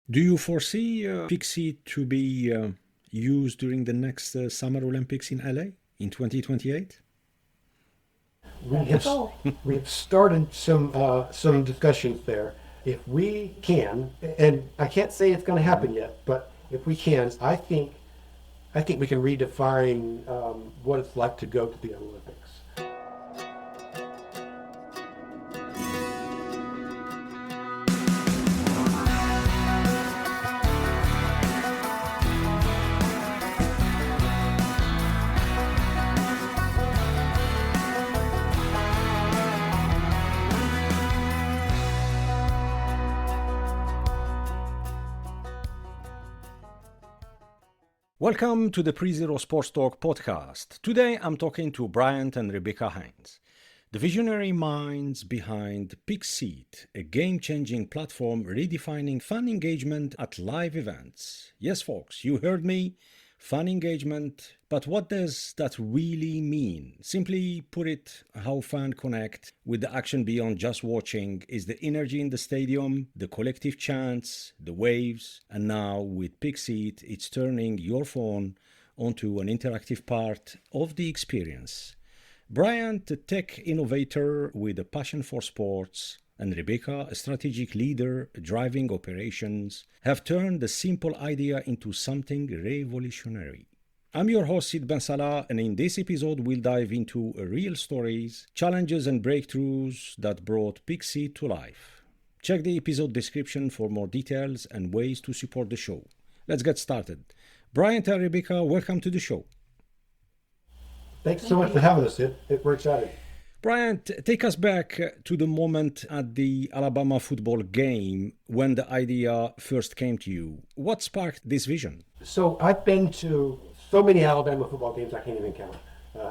Do you foresee PixSeat to be used during the next Summer Olympics in LA in 2028? We That's the have goal. we have started some discussions there. If we can, and I can't say it's going to happen yet, but if we can, I think we can redefine what it's like to go to the Olympics. Welcome to the Pre-Zero Sports Talk podcast. Today I'm talking to Bryant and Rebecca Haines, the visionary minds behind PixSeat, a game-changing platform redefining fan engagement at live events. Yes, folks, you heard me. Fan engagement, but what does that really mean? Simply put it, how fans connect with the action beyond just watching is the energy in the stadium, the collective chants, the waves, and now with PixSeat, it's turning your phone onto an interactive part of the experience. Bryant, a tech innovator with a passion for sports, and Rebecca, a strategic leader driving operations, have turned the simple idea into something revolutionary. I'm your host, Sid Ben Salah, and in this episode, we'll dive into real stories, challenges, and breakthroughs that brought PixSeat to life. Check the episode description for more details and ways to support the show. Let's get started. Bryant and Rebecca, welcome to the show. Thanks so Thank much for you. having us. We're excited. Bryant, take us back to the moment at the Alabama football game when the idea first came to you. What sparked this vision? So I've been to so many Alabama football games I can't even count.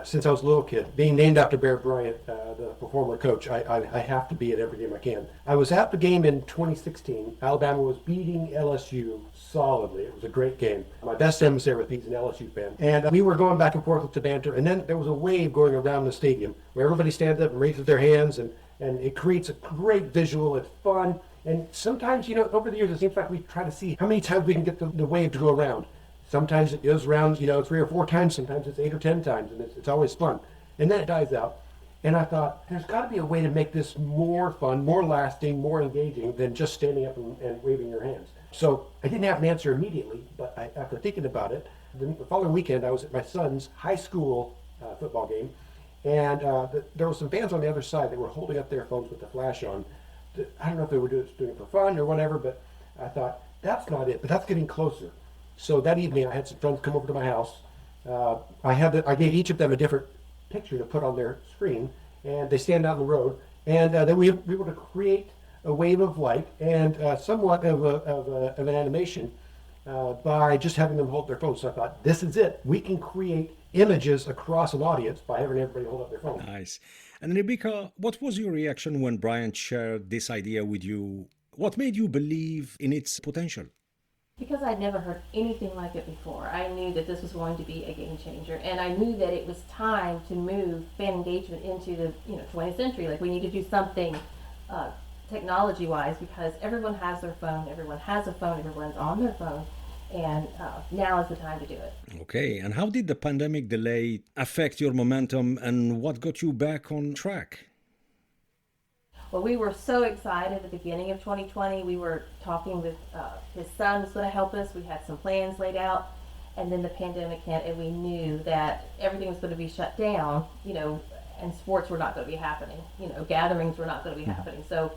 Since I was a little kid, being named after Bear Bryant, the former coach, I have to be at every game I can. I was at the game in 2016. Alabama was beating LSU solidly. It was a great game. My best emissary was he's an LSU fan. And we were going back and forth with the banter. And then there was a wave going around the stadium where everybody stands up and raises their hands. And it creates a great visual. It's fun. And sometimes, over the years, it seems like we try to see how many times we can get the wave to go around. Sometimes it goes around, 3 or 4 times. Sometimes it's 8 or 10 times, and it's always fun. And then it dies out. And I thought, there's got to be a way to make this more fun, more lasting, more engaging than just standing up and waving your hands. So I didn't have an answer immediately, but after thinking about it, the following weekend I was at my son's high school football game, and there were some fans on the other side that were holding up their phones with the flash on. I don't know if they were doing it for fun or whatever, but I thought, that's not it, but that's getting closer. So that evening, I had some friends come over to my house. I gave each of them a different picture to put on their screen, and they stand out in the road. And then we were able to create a wave of light and somewhat of an animation by just having them hold their phones. So I thought, this is it. We can create images across an audience by having everybody hold up their phone. Nice. And Rebecca, what was your reaction when Bryant shared this idea with you? What made you believe in its potential? Because I'd never heard anything like it before, I knew that this was going to be a game changer, and I knew that it was time to move fan engagement into the 20th century. Like, we need to do something technology-wise, because everyone has their phone, everyone's on their phone, and now is the time to do it. Okay, and how did the pandemic delay affect your momentum and what got you back on track? Well, we were so excited at the beginning of 2020. We were talking with his son was going to help us. We had some plans laid out, and then the pandemic hit, and we knew that everything was going to be shut down, and sports were not going to be happening. Gatherings were not going to be happening. So,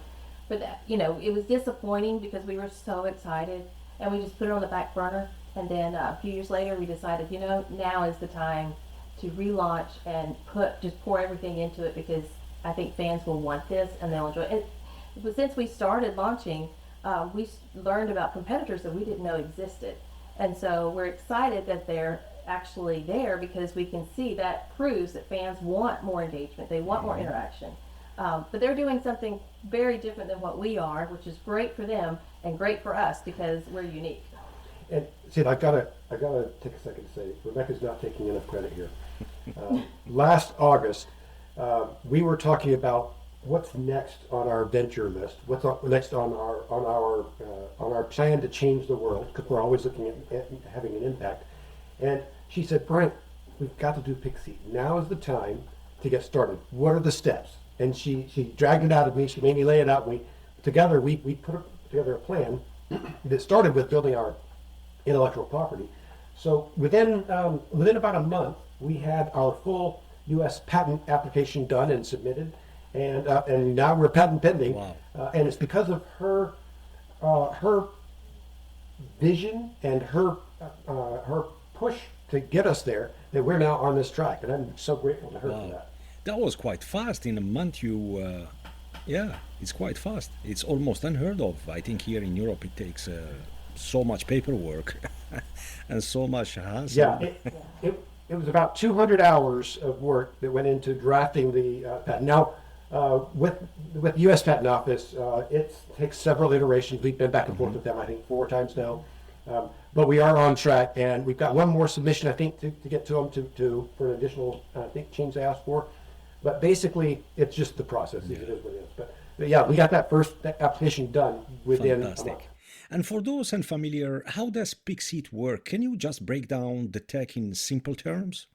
but that, it was disappointing because we were so excited, and we just put it on the back burner. And then a few years later, we decided, now is the time to relaunch and just pour everything into it, because I think fans will want this and they'll enjoy it. But since we started launching, we learned about competitors that we didn't know existed. And so we're excited that they're actually there, because we can see that proves that fans want more engagement. They want more interaction. But they're doing something very different than what we are, which is great for them and great for us because we're unique. And Sid, I gotta take a second to say, Rebecca's not taking enough credit here. Last August, we were talking about what's next on our venture list, next on our plan to change the world, because we're always looking at having an impact. And she said, Bryant, we've got to do PixSeat. Now is the time to get started. What are the steps? And she dragged it out of me. She made me lay it out. We put together a plan that started with building our intellectual property. So within about a month, we had our full U.S. patent application done and submitted, and now we're patent pending. Wow. And it's because of her vision and her push to get us there that we're now on this track, and I'm so grateful to her for that. That was quite fast. In a month, yeah, it's quite fast. It's almost unheard of. I think here in Europe it takes so much paperwork and so much hassle. Yeah, it was about 200 hours of work that went into drafting the patent. Now, with the U.S. Patent Office, it takes several iterations. We've been back and forth with them, I think, 4 times now. But we are on track, and we've got one more submission, I think, to get to them for an additional, I think, change they asked for. But basically, it's just the process. It is what it is. But yeah, we got that application done within a month. Fantastic. And for those unfamiliar, how does PixSeat work? Can you just break down the tech in simple terms?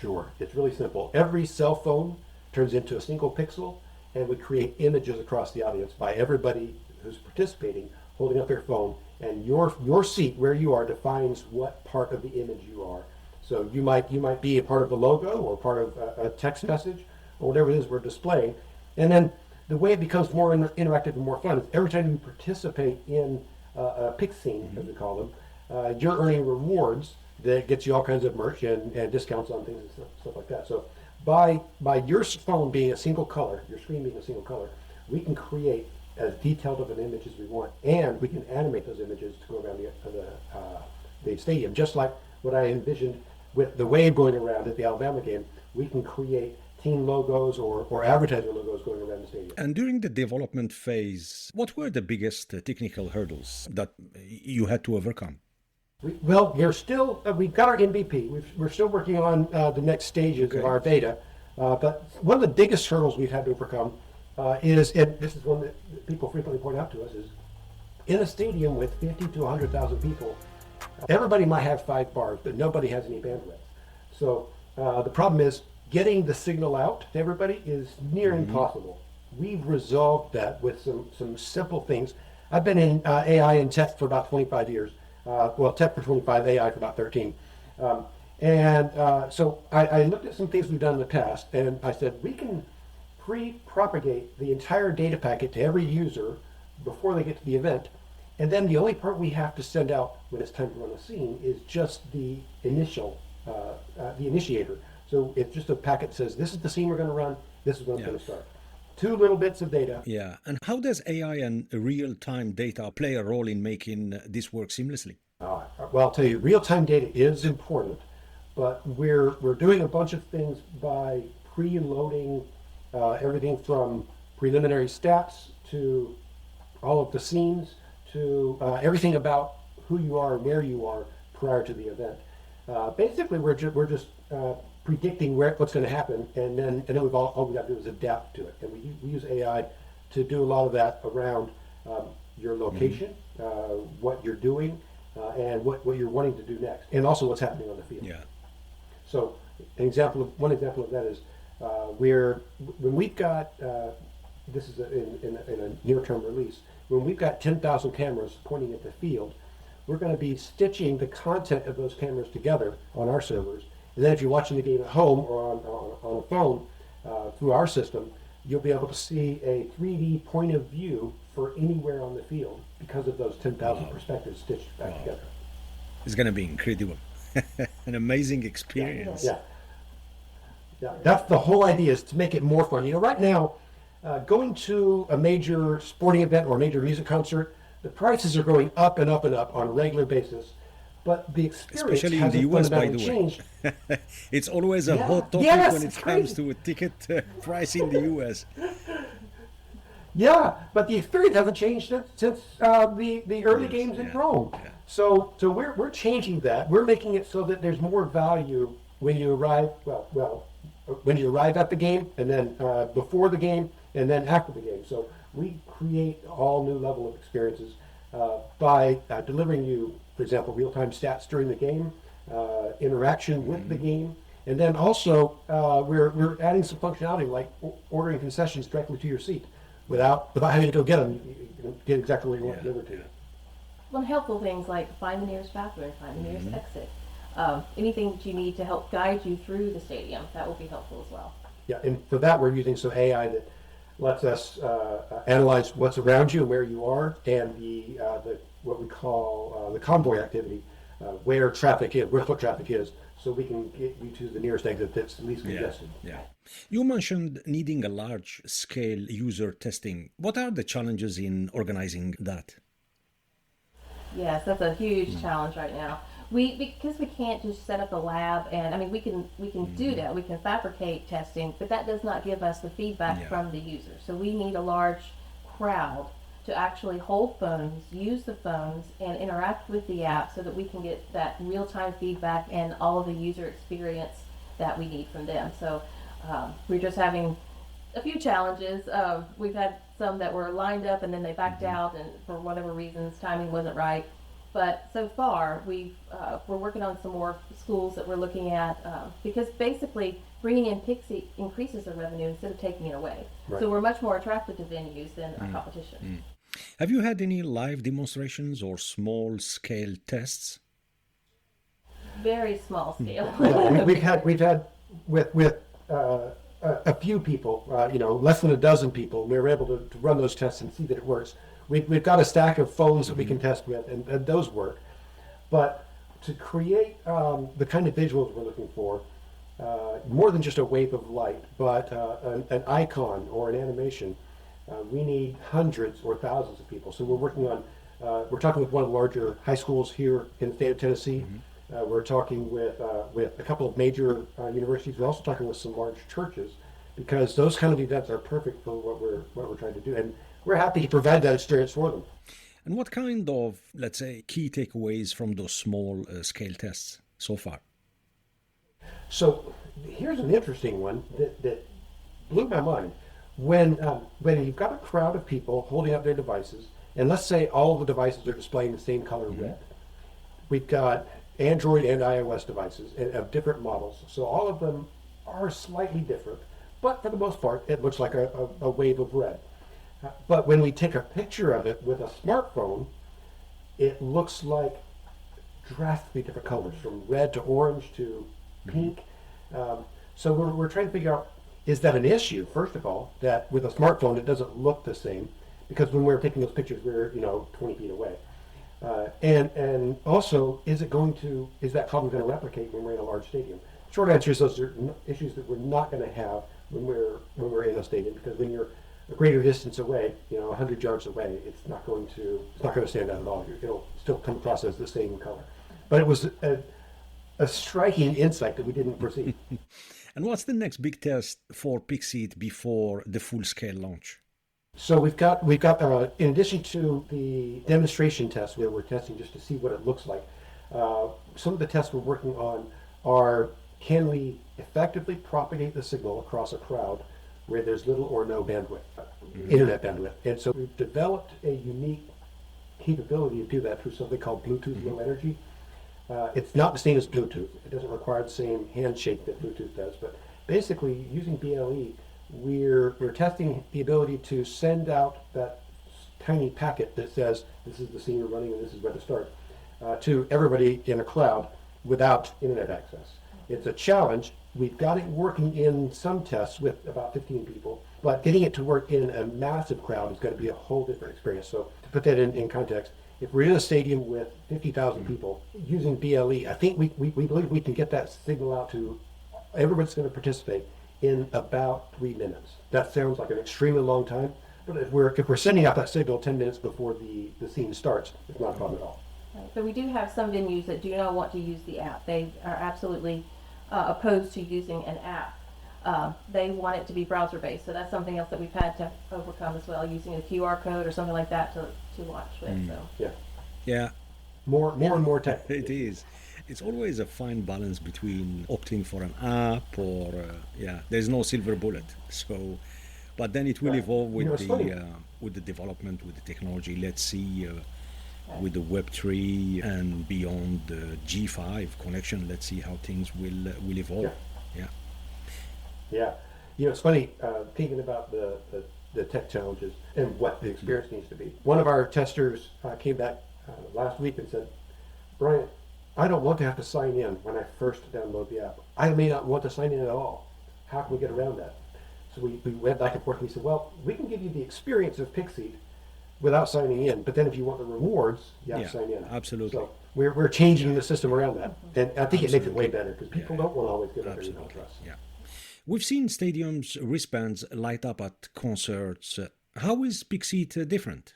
Sure. It's really simple. Every cell phone turns into a single pixel, and we create images across the audience by everybody who's participating holding up their phone, and your seat where you are defines what part of the image you are. So you might be a part of the logo or part of a text message or whatever it is we're displaying. And then the way it becomes more interactive and more fun is every time you participate in a pick scene, as we call them, you're earning rewards that gets you all kinds of merch and discounts on things and stuff like that. So by your phone being a single color, your screen being a single color, we can create as detailed of an image as we want, and we can animate those images to go around the stadium, just like what I envisioned with the wave going around at the Alabama game. We can create team logos or advertiser logos going around the stadium. And during the development phase, what were the biggest technical hurdles that you had to overcome? We've got our MVP. We're still working on the next stages of our beta. But one of the biggest hurdles we've had to overcome is, and this is one that people frequently point out to us, is in a stadium with 50 to 100,000 people, everybody might have 5 bars, but nobody has any bandwidth. So the problem is getting the signal out to everybody is near impossible. We've resolved that with some simple things. I've been in AI and tech for about 25 years. Tech for 25, AI for about 13. So I looked at some things we've done in the past, and I said, we can pre-propagate the entire data packet to every user before they get to the event. And then the only part we have to send out when it's time to run a scene is just the initiator. So it's just a packet that says, this is the scene we're going to run, this is when it's going to start. 2 little bits of data. Yeah, and how does AI and real-time data play a role in making this work seamlessly? Well, I'll tell you, real-time data is important, but we're doing a bunch of things by preloading everything from preliminary stats to all of the scenes to everything about who you are and where you are prior to the event. Basically, we're just predicting what's going to happen, and then all we got to do is adapt to it. And we use AI to do a lot of that around your location, what you're doing, and what you're wanting to do next, and also what's happening on the field. Yeah. So one example of that is when we've got this is in a near-term release. When we've got 10,000 cameras pointing at the field, we're going to be stitching the content of those cameras together on our servers. And then if you're watching the game at home or on a phone through our system, you'll be able to see a 3D point of view for anywhere on the field because of those 10,000 perspectives stitched back together. It's going to be incredible. An amazing experience. Yeah. That's the whole idea, is to make it more fun. Right now, going to a major sporting event or a major music concert, the prices are going up and up and up on a regular basis. But the experience especially in the US, by the changed. way. It's always a hot topic when it comes to a ticket price in the US. Yeah, but the experience hasn't changed since the early games in Rome. Yeah. So we're changing that. We're making it so that there's more value when you arrive. When you arrive at the game, and then before the game, and then after the game. So we create all new level of experiences by delivering you, for example, real-time stats during the game, interaction with the game, and then also we're adding some functionality like ordering concessions directly to your seat without having to go get them. You can get exactly what you want delivered to you. Well, helpful things like find the nearest bathroom, find the nearest exit. Anything that you need to help guide you through the stadium, that will be helpful as well. Yeah, and for that we're using some AI that lets us analyze what's around you and where you are, and the what we call the convoy activity, where foot traffic is, so we can get you to the nearest exit that's least congested. Yeah. You mentioned needing a large-scale user testing. What are the challenges in organizing that? Yes, that's a huge challenge right now. Because we can't just set up a lab, and I mean we can do that. We can fabricate testing, but that does not give us the feedback from the user. So we need a large crowd to actually hold phones, use the phones, and interact with the app so that we can get that real-time feedback and all of the user experience that we need from them. So we're just having a few challenges. We've had some that were lined up and then they backed out, and for whatever reasons, timing wasn't right. But so far, we're working on some more schools that we're looking at because basically bringing in PixSeat increases the revenue instead of taking it away. Right. So we're much more attractive to venues than our competition. Have you had any live demonstrations or small-scale tests? Very small scale. We've had with a few people, less than a dozen people. We were able to run those tests and see that it works. We've got a stack of phones that we can test with, and those work. But to create the kind of visuals we're looking for, more than just a wave of light, but an icon or an animation, we need hundreds or thousands of people. So we're talking with one of the larger high schools here in the state of Tennessee. We're talking with a couple of major universities. We're also talking with some large churches, because those kind of events are perfect for what we're trying to do. And we're happy to provide that experience for them. And what kind of, let's say, key takeaways from those small scale tests so far? So here's an interesting one that blew my mind. When you've got a crowd of people holding up their devices, and let's say all the devices are displaying the same color red. We've got Android and iOS devices of different models. So all of them are slightly different, but for the most part, it looks like a wave of red. But when we take a picture of it with a smartphone, it looks like drastically different colors, from red to orange to pink. So we're trying to figure out, is that an issue, first of all, that with a smartphone it doesn't look the same? Because when we're taking those pictures, we're 20 feet away. And also, is that problem going to replicate when we're in a large stadium? Short answer is those are issues that we're not going to have when we're in a stadium, because when you're a greater distance away, 100 yards away, it's not going to stand out at all. It'll still come across as the same color. But it was a striking insight that we didn't foresee. And what's the next big test for PixSeat before the full-scale launch? So we've got in addition to the demonstration tests where we're testing just to see what it looks like, some of the tests we're working on are, can we effectively propagate the signal across a crowd where there's little or no bandwidth, internet bandwidth. And so we've developed a unique capability to do that through something called Bluetooth Low Energy. It's not the same as Bluetooth. It doesn't require the same handshake that Bluetooth does. But basically, using BLE, we're testing the ability to send out that tiny packet that says this is the scene you're running and this is where to start to everybody in a cloud without internet access. It's a challenge. We've got it working in some tests with about 15 people, but getting it to work in a massive crowd is going to be a whole different experience. So to put that in context, if we're in a stadium with 50,000 people using BLE, I think we believe we can get that signal out to everybody's going to participate in about 3 minutes. That sounds like an extremely long time, but if we're sending out that signal 10 minutes before the scene starts, it's not a problem at all. Right. So we do have some venues that do not want to use the app. They are absolutely opposed to using an app. They want it to be browser-based, so that's something else that we've had to overcome as well, using a QR code or something like that to launch with. So. Yeah. More and more tech. It is. It's always a fine balance between opting for an app or, there's no silver bullet. So But then it will Right. evolve You know, it's funny. with the development, with the technology. Let's see, with the Web3 and beyond the G5 connection. Let's see how things will evolve. Yeah. Yeah. You know, it's funny, thinking about the tech challenges and what the experience needs to be. One of our testers came back last week and said, Bryant, I don't want to have to sign in when I first download the app. I may not want to sign in at all. How can we get around that? So we went back and forth and we said, well, we can give you the experience of PixSeat without signing in, but then if you want the rewards, you have to sign in. Absolutely. So we're changing the system around that. And I think it makes it way Absolutely. better because people don't want to always give up their email Absolutely. address. Yeah. We've seen stadiums wristbands light up at concerts. How is PixSeat different?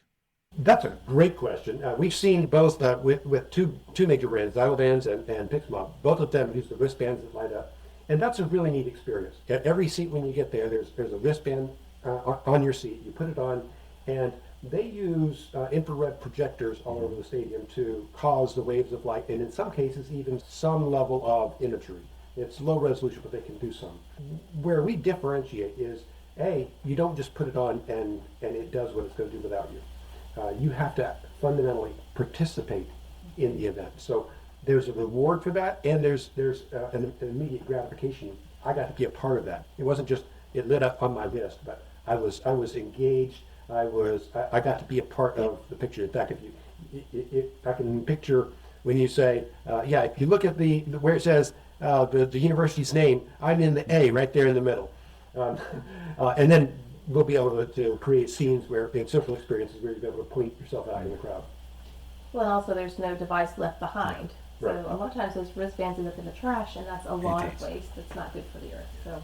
That's a great question. We've seen both with two major brands, Zylobands and PixMob. Both of them use the wristbands that light up, and that's a really neat experience. At every seat when you get there, there's a wristband on your seat. You put it on, and they use infrared projectors all over the stadium to cause the waves of light, and in some cases even some level of imagery. It's low resolution, but they can do some. Where we differentiate is, you don't just put it on and it does what it's going to do without you. You have to fundamentally participate in the event. So there's a reward for that, and there's an immediate gratification. I got to be a part of that. It wasn't just it lit up on my wrist, but I was engaged. I got to be a part of the picture. In fact, I can picture when you say, if you look at the where it says the university's name, I'm in the A right there in the middle, and then we'll be able to create scenes where in social experiences where you'll be able to point yourself out in the crowd. Well, and also there's no device left behind. So Right. a lot of times those wristbands end up in the trash, and that's a lot It of is. waste that's not good for the earth. So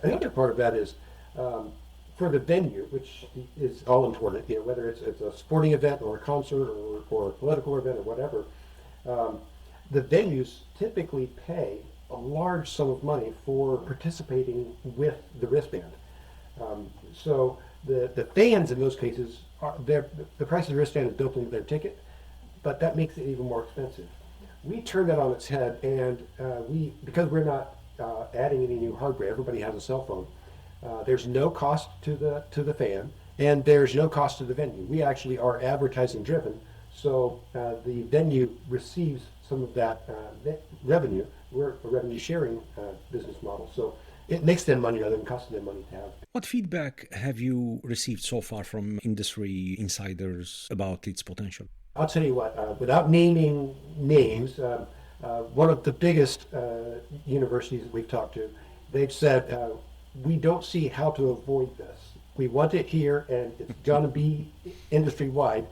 Another part of that is for the venue, which is all important. You know, whether it's a sporting event or a concert or a political event or whatever, the venues typically pay a large sum of money for participating with the wristband. So the fans in those cases, the price of the wristband is built into their ticket, but that makes it even more expensive. We turn that on its head, and because we're not adding any new hardware, everybody has a cell phone. There's no cost to the fan, and there's no cost to the venue. We actually are advertising driven, so the venue receives some of that revenue. We're a revenue sharing business model, so it makes them money rather than costing them money to have. What feedback have you received so far from industry insiders about its potential? I'll tell you what, without naming names, one of the biggest universities that we've talked to, they've said, we don't see how to avoid this. We want it here, and it's going to be industry-wide.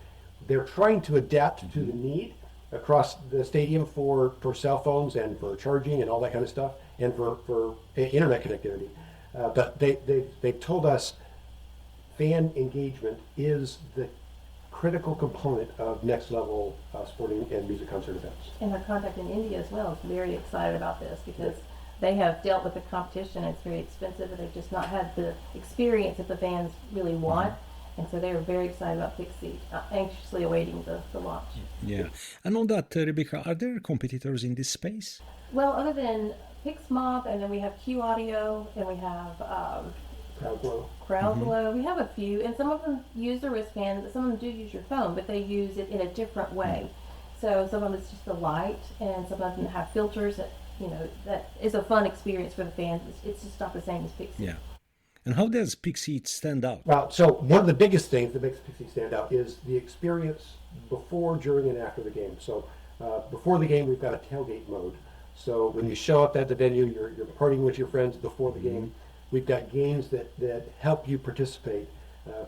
They're trying to adapt to the need across the stadium for cell phones and for charging and all that kind of stuff, and for internet connectivity. But they've told us fan engagement is the critical component of next level sporting and music concert events. and our contact in India as well is very excited about this because they have dealt with the competition. It's very expensive, and they've just not had the experience that the fans really want. And so they are very excited about PixSeat, anxiously awaiting the launch. Yeah. And on that, Rebecca, are there competitors in this space? Well, other than PixMob, and then we have Q Audio, and we have Crowdflow. We have a few, and some of them use the wristband. Some of them do use your phone, but they use it in a different way. So some of them it's just the light, and some of them have filters that that is a fun experience for the fans. It's just not the same as PixSeat. Yeah. And how does PixSeat stand out? Well, so one of the biggest things that makes PixSeat stand out is the experience before, during, and after the game. So before the game, we've got a tailgate mode. So when you show up at the venue, you're partying with your friends before the game. We've got games that help you participate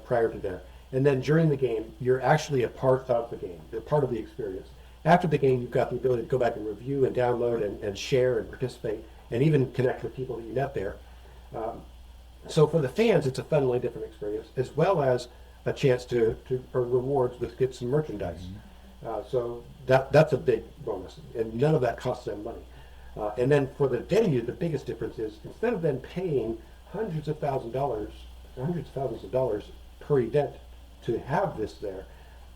prior to that. And then during the game, you're actually a part of the game. You're part of the experience. After the game, you've got the ability to go back and review and download and share and participate and even connect with people that you met there. So for the fans, it's a fundamentally different experience, as well as a chance to earn rewards with get some merchandise. So that's a big bonus, and none of that costs them money. And then for the venue, the biggest difference is instead of them paying hundreds of thousands of dollars per event to have this there,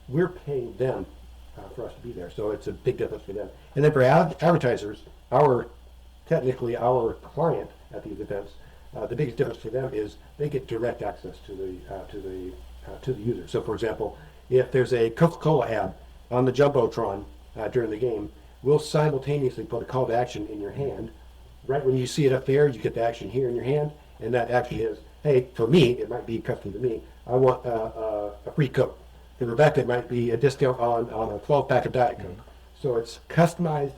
we're paying them for us to be there. So it's a big difference for them. And then for advertisers, our client at these events, The biggest difference for them is they get direct access to the user. So, for example, if there's a Coca-Cola ad on the jumbotron during the game, we'll simultaneously put a call to action in your hand. Right when you see it up there, you get the action here in your hand, and that action is, hey, for me, it might be custom to me. I want a free Coke. For Rebecca, it might be a discount on a 12-pack of Diet Coke. So it's customized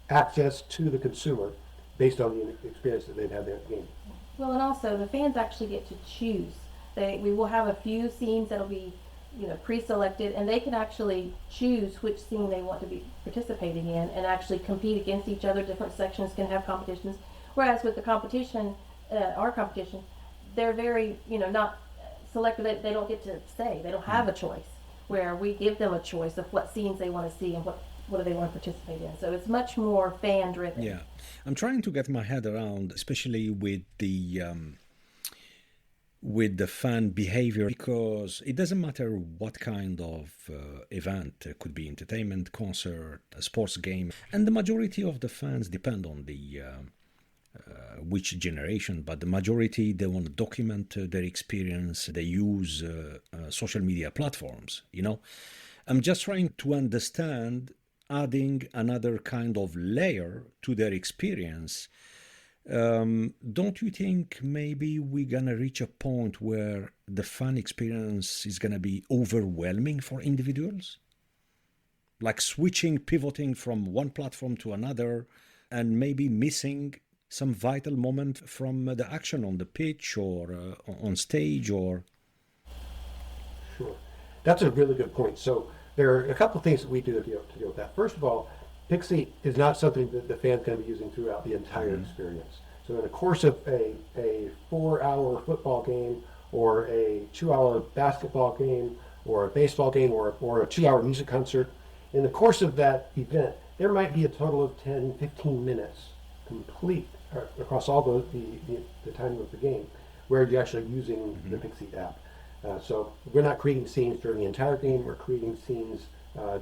access to the consumer based on the experience that they've had there at the game. Well, and also the fans actually get to choose. We will have a few scenes that'll be, pre-selected, and they can actually choose which scene they want to be participating in, and actually compete against each other. Different sections can have competitions. Whereas with the competition, our competition, they're very, not selected. They don't get to say. They don't have a choice. Where we give them a choice of what scenes they want to see and what do they want to participate in. So it's much more fan driven. Yeah, I'm trying to get my head around, especially with the fan behavior, because it doesn't matter what kind of event. It could be entertainment, concert, a sports game, and the majority of the fans depend on the which generation, but the majority, they want to document their experience. They use social media platforms. I'm just trying to understand adding another kind of layer to their experience. Don't you think maybe we're gonna reach a point where the fan experience is gonna be overwhelming for individuals? Like pivoting from one platform to another, and maybe missing some vital moment from the action on the pitch or on stage or... Sure. That's a really good point. So there are a couple of things that we do to deal with that. First of all, PixSeat is not something that the fan's going to be using throughout the entire experience. So in the course of a 4-hour football game or a 2-hour basketball game or a baseball game or a 2-hour music concert, in the course of that event, there might be a total of 10, 15 minutes complete across all the time of the game where you're actually using the PixSeat app. So we're not creating scenes during the entire game. We're creating scenes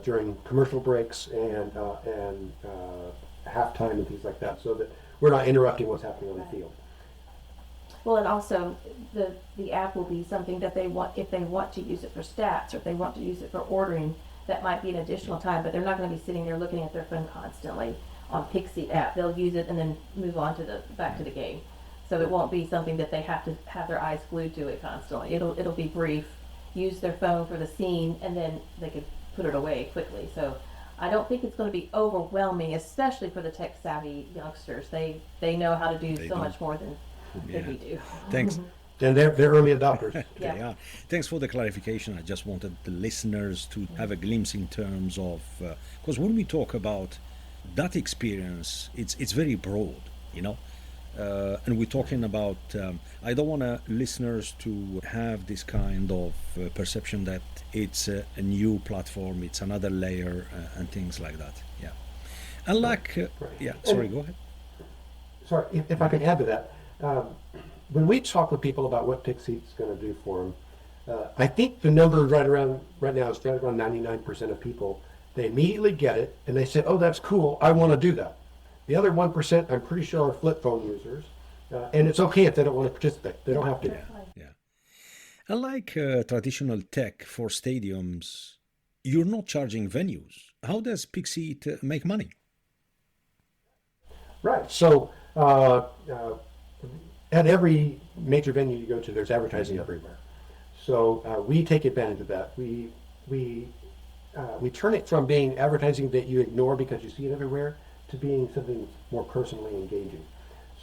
during commercial breaks and halftime and things like that, so that we're not interrupting what's happening on the field. Well, and also the app will be something that they want, if they want to use it for stats or if they want to use it for ordering, that might be an additional time, but they're not going to be sitting there looking at their phone constantly on PixSeat app. They'll use it and then move on to back to the game. So it won't be something that they have to have their eyes glued to it constantly. It'll be brief, use their phone for the scene, and then they could put it away quickly. So I don't think it's going to be overwhelming, especially for the tech savvy youngsters. They know how to do much more than we do. Thanks. And they're early adopters. Yeah. They are. Thanks for the clarification. I just wanted the listeners to have a glimpse in terms of, because when we talk about that experience, it's very broad, and we're talking about, I don't want listeners to have this kind of perception that it's a new platform, it's another layer, and things like that. Yeah. And sorry, go ahead. Sorry, if I can add to that. When we talk with people about what PixSeat's going to do for them, I think the number right now is right around 99% of people, they immediately get it and they say, oh, that's cool, I want to do that. The other 1%, I'm pretty sure, are flip phone users, and it's okay if they don't want to participate. They don't have to. Yeah. Unlike traditional tech for stadiums, you're not charging venues. How does PixSeat make money? Right. So at every major venue you go to, there's advertising everywhere. So we take advantage of that. We turn it from being advertising that you ignore because you see it everywhere to being something more personally engaging.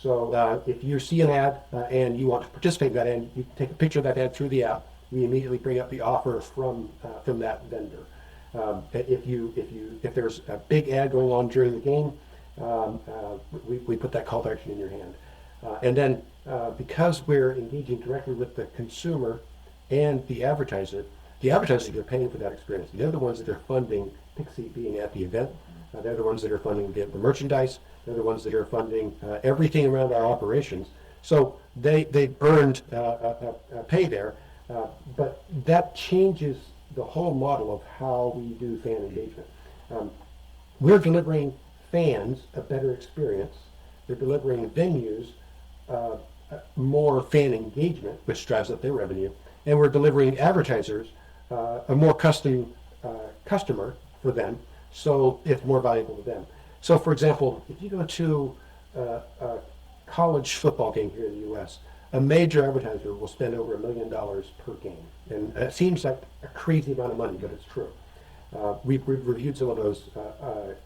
So if you see an ad and you want to participate in that ad, you take a picture of that ad through the app. We immediately bring up the offer from that vendor. If there's a big ad going on during the game, we put that call to action in your hand. And then because we're engaging directly with the consumer and the advertisers are paying for that experience. They're the ones that are funding PixSeat being at the event. They're the ones that are funding the merchandise. They're the ones that are funding everything around our operations. So they've earned a pay there, but that changes the whole model of how we do fan engagement. We're delivering fans a better experience. They're delivering venues more fan engagement, which drives up their revenue, and we're delivering advertisers a more custom customer for them, so it's more valuable to them. So, for example, if you go to a college football game here in the U.S., a major advertiser will spend over $1 million per game, and it seems like a crazy amount of money, but it's true. We've reviewed some of those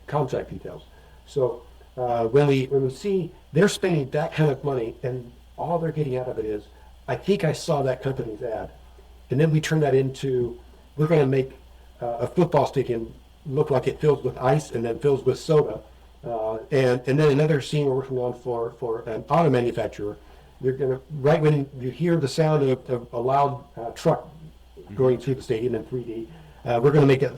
contract details. So when we see they're spending that kind of money and all they're getting out of it is, I think I saw that company's ad, and then we turn that into, we're going to make a football stadium look like it fills with ice and then fills with soda, and then another scene we're working on for an auto manufacturer. You're going to, right when you hear the sound of a loud truck going through the stadium in 3D. We're going to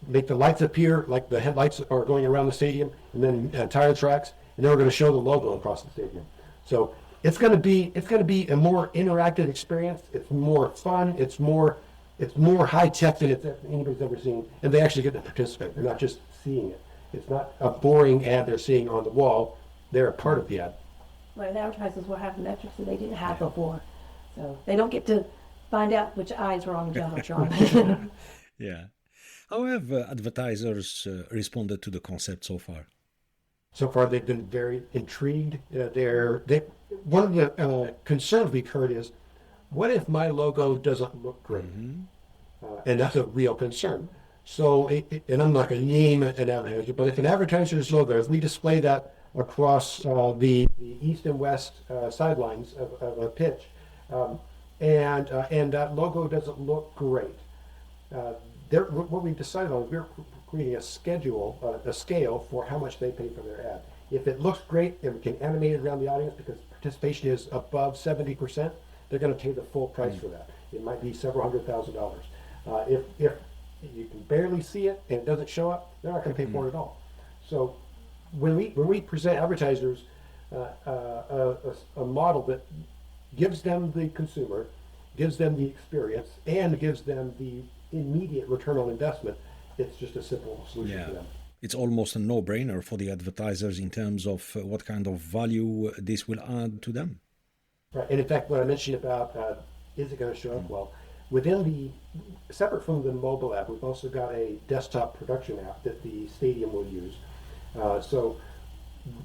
make the lights appear like the headlights are going around the stadium, and then tire tracks, and then we're going to show the logo across the stadium. So it's going to be a more interactive experience. It's more fun. It's more high tech than anybody's ever seen, and they actually get to participate. They're not just seeing it. It's not a boring ad they're seeing on the wall. They're a part of the ad. Right, the advertisers will have metrics that they didn't have before, so they don't get to find out which eyes were on the Jumbotron. Yeah. How have advertisers responded to the concept so far? So far, they've been very intrigued. One of the concerns we've heard is, what if my logo doesn't look great? And that's a real concern. So, and I'm not going to name an advertiser, but if an advertiser's logo, if we display that across the east and west sidelines of a pitch, and that logo doesn't look great, what we've decided on, we're creating a scale for how much they pay for their ad. If it looks great and we can animate it around the audience because participation is above 70%, they're going to pay the full price for that. It might be several $100,000. If you can barely see it and it doesn't show up, they're not going to pay for it at all. So when we present advertisers a model that gives them the consumer, gives them the experience, and gives them the immediate return on investment, it's just a simple solution for them. It's almost a no-brainer for the advertisers in terms of what kind of value this will add to them. Right, and in fact, what I mentioned about is it going to show up well, separate from the mobile app, we've also got a desktop production app that the stadium will use. So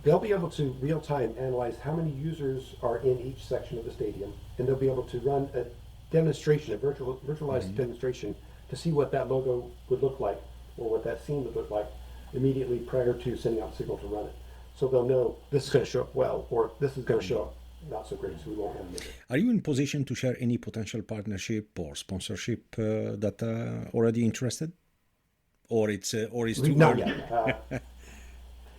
they'll be able to real-time analyze how many users are in each section of the stadium, and they'll be able to run a demonstration, a virtualized demonstration, to see what that logo would look like, or what that scene would look like, immediately prior to sending out the signal to run it. So they'll know this is going to show up well, or this is going to show up not so great, so we won't animate it. Are you in position to share any potential partnership or sponsorship that are already interested? Or it's too not early? Yet.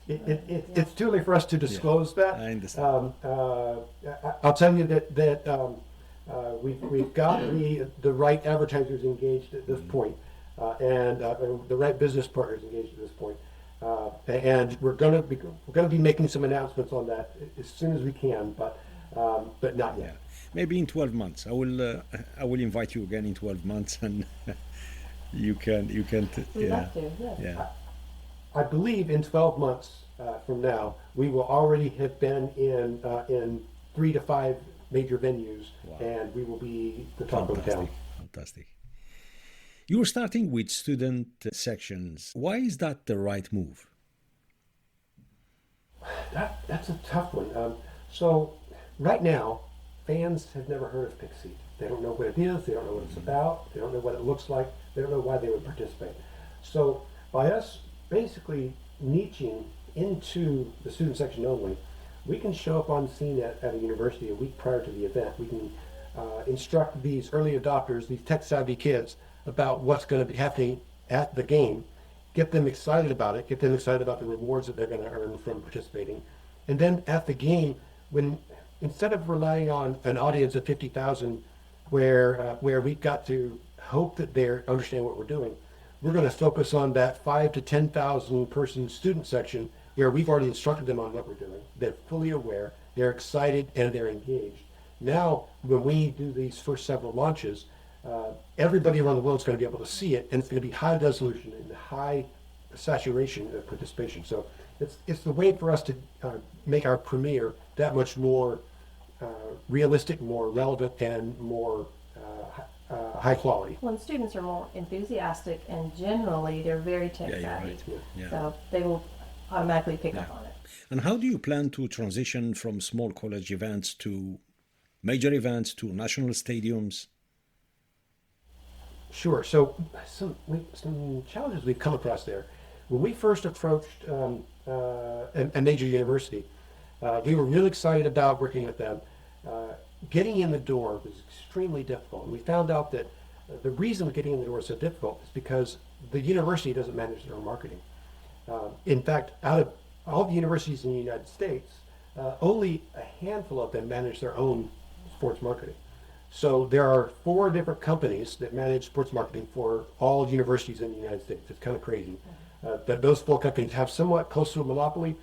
It's too early for us to disclose that. I understand. I'll tell you that we've got the right advertisers engaged at this point, and the right business partners engaged at this point, and we're going to be making some announcements on that as soon as we can, but not yet. Maybe in 12 months. I will invite you again in 12 months, and you can. We'd love to. Yeah. I believe in 12 months from now, we will already have been in 3 to 5 major venues, and we will be the top of town. Fantastic. You were starting with student sections. Why is that the right move? That's a tough one. So right now, fans have never heard of PixSeat. They don't know what it is. They don't know what it's about. They don't know what it looks like. They don't know why they would participate. So by us basically niching into the student section only, we can show up on scene at a university a week prior to the event. We can instruct these early adopters, these tech-savvy kids, about what's going to be happening at the game, get them excited about it, get them excited about the rewards that they're going to earn from participating. And then at the game, when instead of relying on an audience of 50,000 where we've got to hope that they understand what we're doing, we're going to focus on that 5,000 to 10,000 person student section where we've already instructed them on what we're doing. They're fully aware, they're excited, and they're engaged. Now, when we do these first several launches, everybody around the world is going to be able to see it, and it's going to be high resolution and high saturation of participation. So it's the way for us to make our premiere that much more realistic, more relevant, and more high quality. Well, and students are more enthusiastic, and generally they're very tech Yeah, you're savvy. right. Yeah. So they will automatically pick up on it. And how do you plan to transition from small college events to major events to national stadiums? Sure. So some challenges we've come across there. When we first approached a major university, we were really excited about working with them. Getting in the door was extremely difficult. And we found out that the reason getting in the door is so difficult is because the university doesn't manage their own marketing. In fact, out of all the universities in the United States, only a handful of them manage their own sports marketing. So there are 4 different companies that manage sports marketing for all universities in the United States. It's kind of crazy that those 4 companies have somewhat close to a monopoly.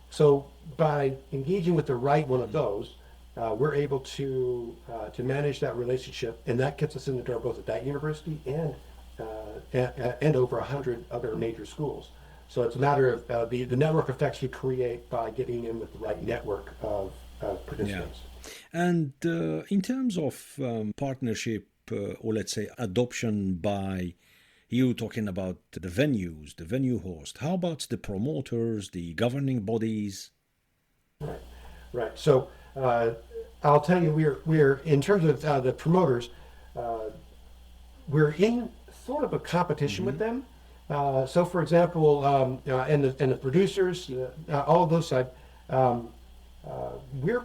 So by engaging with the right one of those, we're able to manage that relationship, and that gets us in the door both at that university and over 100 other major schools. So it's a matter of the network effects you create by getting in with the right network of participants. And in terms of partnership, or let's say adoption by you talking about the venues, the venue host, how about the promoters, the governing bodies? Right. So I'll tell you, we're in terms of the promoters, we're in sort of a competition with them. So, for example, and the producers, all of those side, we're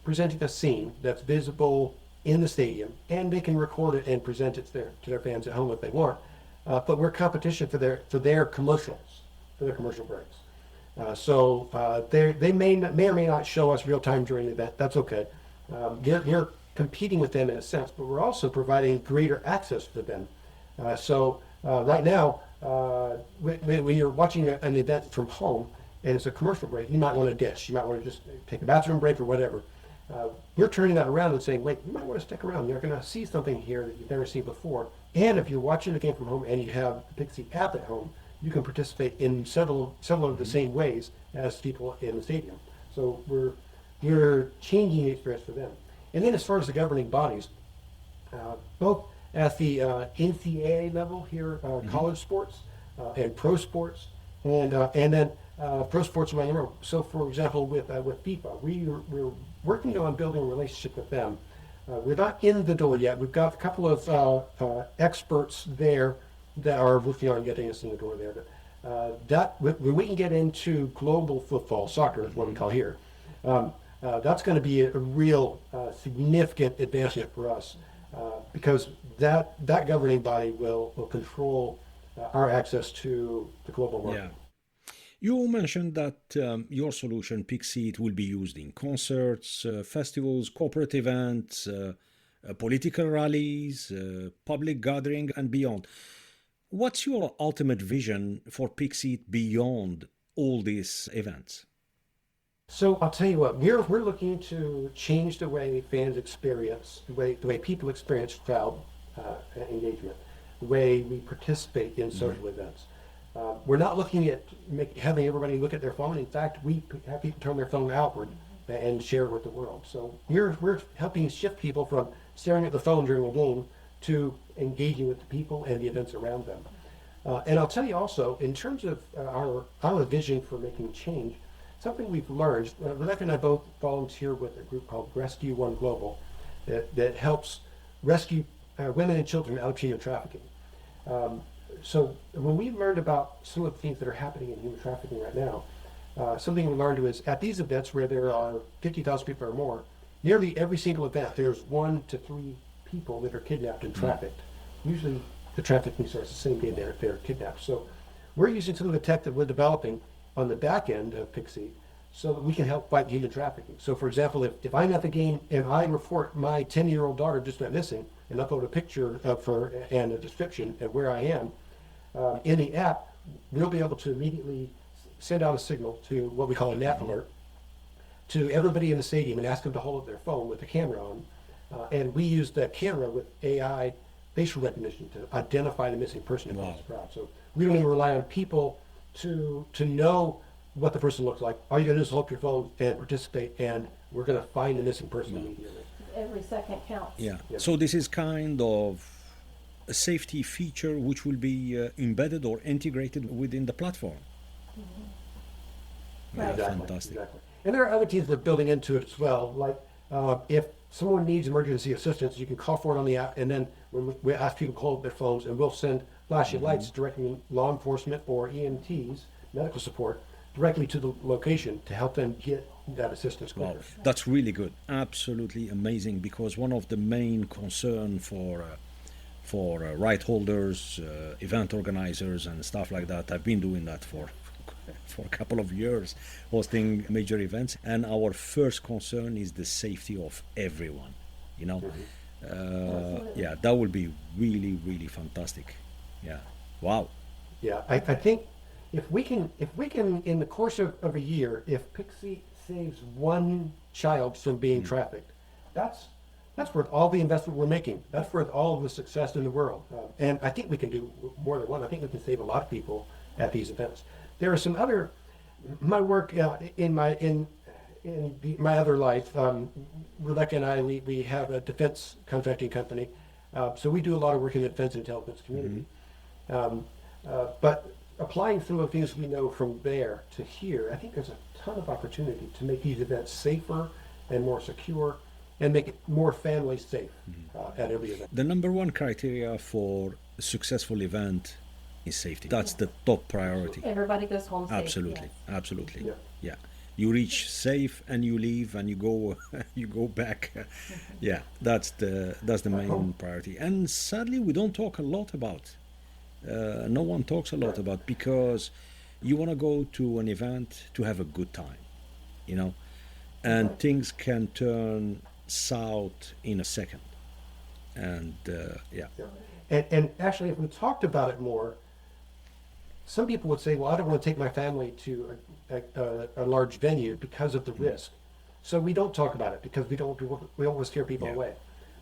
presenting a scene that's visible in the stadium, and they can record it and present it to their fans at home if they want. But we're competition for their commercials, for their commercial breaks. So they may or may not show us real time during the event. That's okay. We're competing with them in a sense, but we're also providing greater access for them. So right now, when you're watching an event from home and it's a commercial break, you might want to dish. You might want to just take a bathroom break or whatever. We're turning that around and saying, wait, you might want to stick around. You're going to see something here that you've never seen before. And if you're watching the game from home and you have the PixSeat app at home, you can participate in several of the same ways as people in the stadium. So we're changing the experience for them. And then as far as the governing bodies, both at the NCAA level here, college sports and pro sports, and then pro sports around the world. So, for example, with FIFA, we're working on building a relationship with them. We're not in the door yet. We've got a couple of experts there that are working on getting us in the door there. But when we can get into global football, soccer is what we call here, that's going to be a real significant advancement for us because that governing body will control our access to the global market. Yeah. You mentioned that your solution, PixSeat, will be used in concerts, festivals, corporate events, political rallies, public gathering, and beyond. What's your ultimate vision for PixSeat beyond all these events? So I'll tell you what, we're looking to change the way fans experience, the way people experience crowd engagement, the way we participate in social events. We're not looking at having everybody look at their phone. In fact, we have people turn their phone outward and share it with the world. So we're helping shift people from staring at the phone during a game to engaging with the people and the events around them. And I'll tell you also, in terms of our vision for making change, something we've learned, Rebecca and I both volunteer with a group called Rescue One Global that helps rescue women and children out of human trafficking. So when we learned about some of the things that are happening in human trafficking right now, something we learned was at these events where there are 50,000 people or more, nearly every single event, there's 1 to 3 people that are kidnapped and trafficked. Usually the trafficking starts the same day they're kidnapped. So we're using some of the tech that we're developing on the back end of PixSeat so that we can help fight human trafficking. So for example, if I'm at the game and I report my 10-year-old daughter just went missing and upload a picture of her and a description of where I am, in the app, we'll be able to immediately send out a signal to what we call a NAP alert to everybody in the stadium and ask them to hold up their phone with the camera on. And we use that camera with AI facial recognition to identify the missing person across the crowd. So we don't even rely on people to know what the person looks like. All you gotta do is hold up your phone and participate, and we're going to find the missing person immediately. Every second counts. Yeah. Yeah. So this is kind of a safety feature which will be embedded or integrated within the platform. Yeah, Right. fantastic. Exactly. And there are other teams that are building into it as well. Like if someone needs emergency assistance, you can call for it on the app, and then when we ask people to hold their phones, and we'll send flashing lights directing law enforcement or EMTs, medical support, directly to the location to help them get that assistance Wow, quicker. that's really good. Absolutely amazing. Because one of the main concern for right holders, event organizers, and stuff like that. I've been doing that for a couple of years, hosting major events, and our first concern is the safety of everyone. You know, yeah, that would be really, really fantastic. Yeah, wow. Yeah, I think if we can, in the course of a year, if PixSeat saves one child from being trafficked, that's worth all the investment we're making. That's worth all of the success in the world. And I think we can do more than one. I think we can save a lot of people at these events. There are some other, my work in my other life. Rebecca and I, we have a defense contracting company, so we do a lot of work in the defense intelligence community. But applying some of the things we know from there to here, I think there's a ton of opportunity to make these events safer and more secure, and make it more family safe at every event. The number one criteria for a successful event is safety. That's the top priority. Everybody goes home safe. Absolutely, yes. absolutely. Yeah. Yeah. You reach safe and you leave and you go you go back. Yeah, that's the main priority. And sadly, we don't talk a lot about. No one talks a lot about, because you want to go to an event to have a good time, you know, and things can turn south in a second. And yeah. Yeah. And actually, if we talked about it more, some people would say, well, I don't want to take my family to a large venue because of the risk. So we don't talk about it because we don't want to scare people away.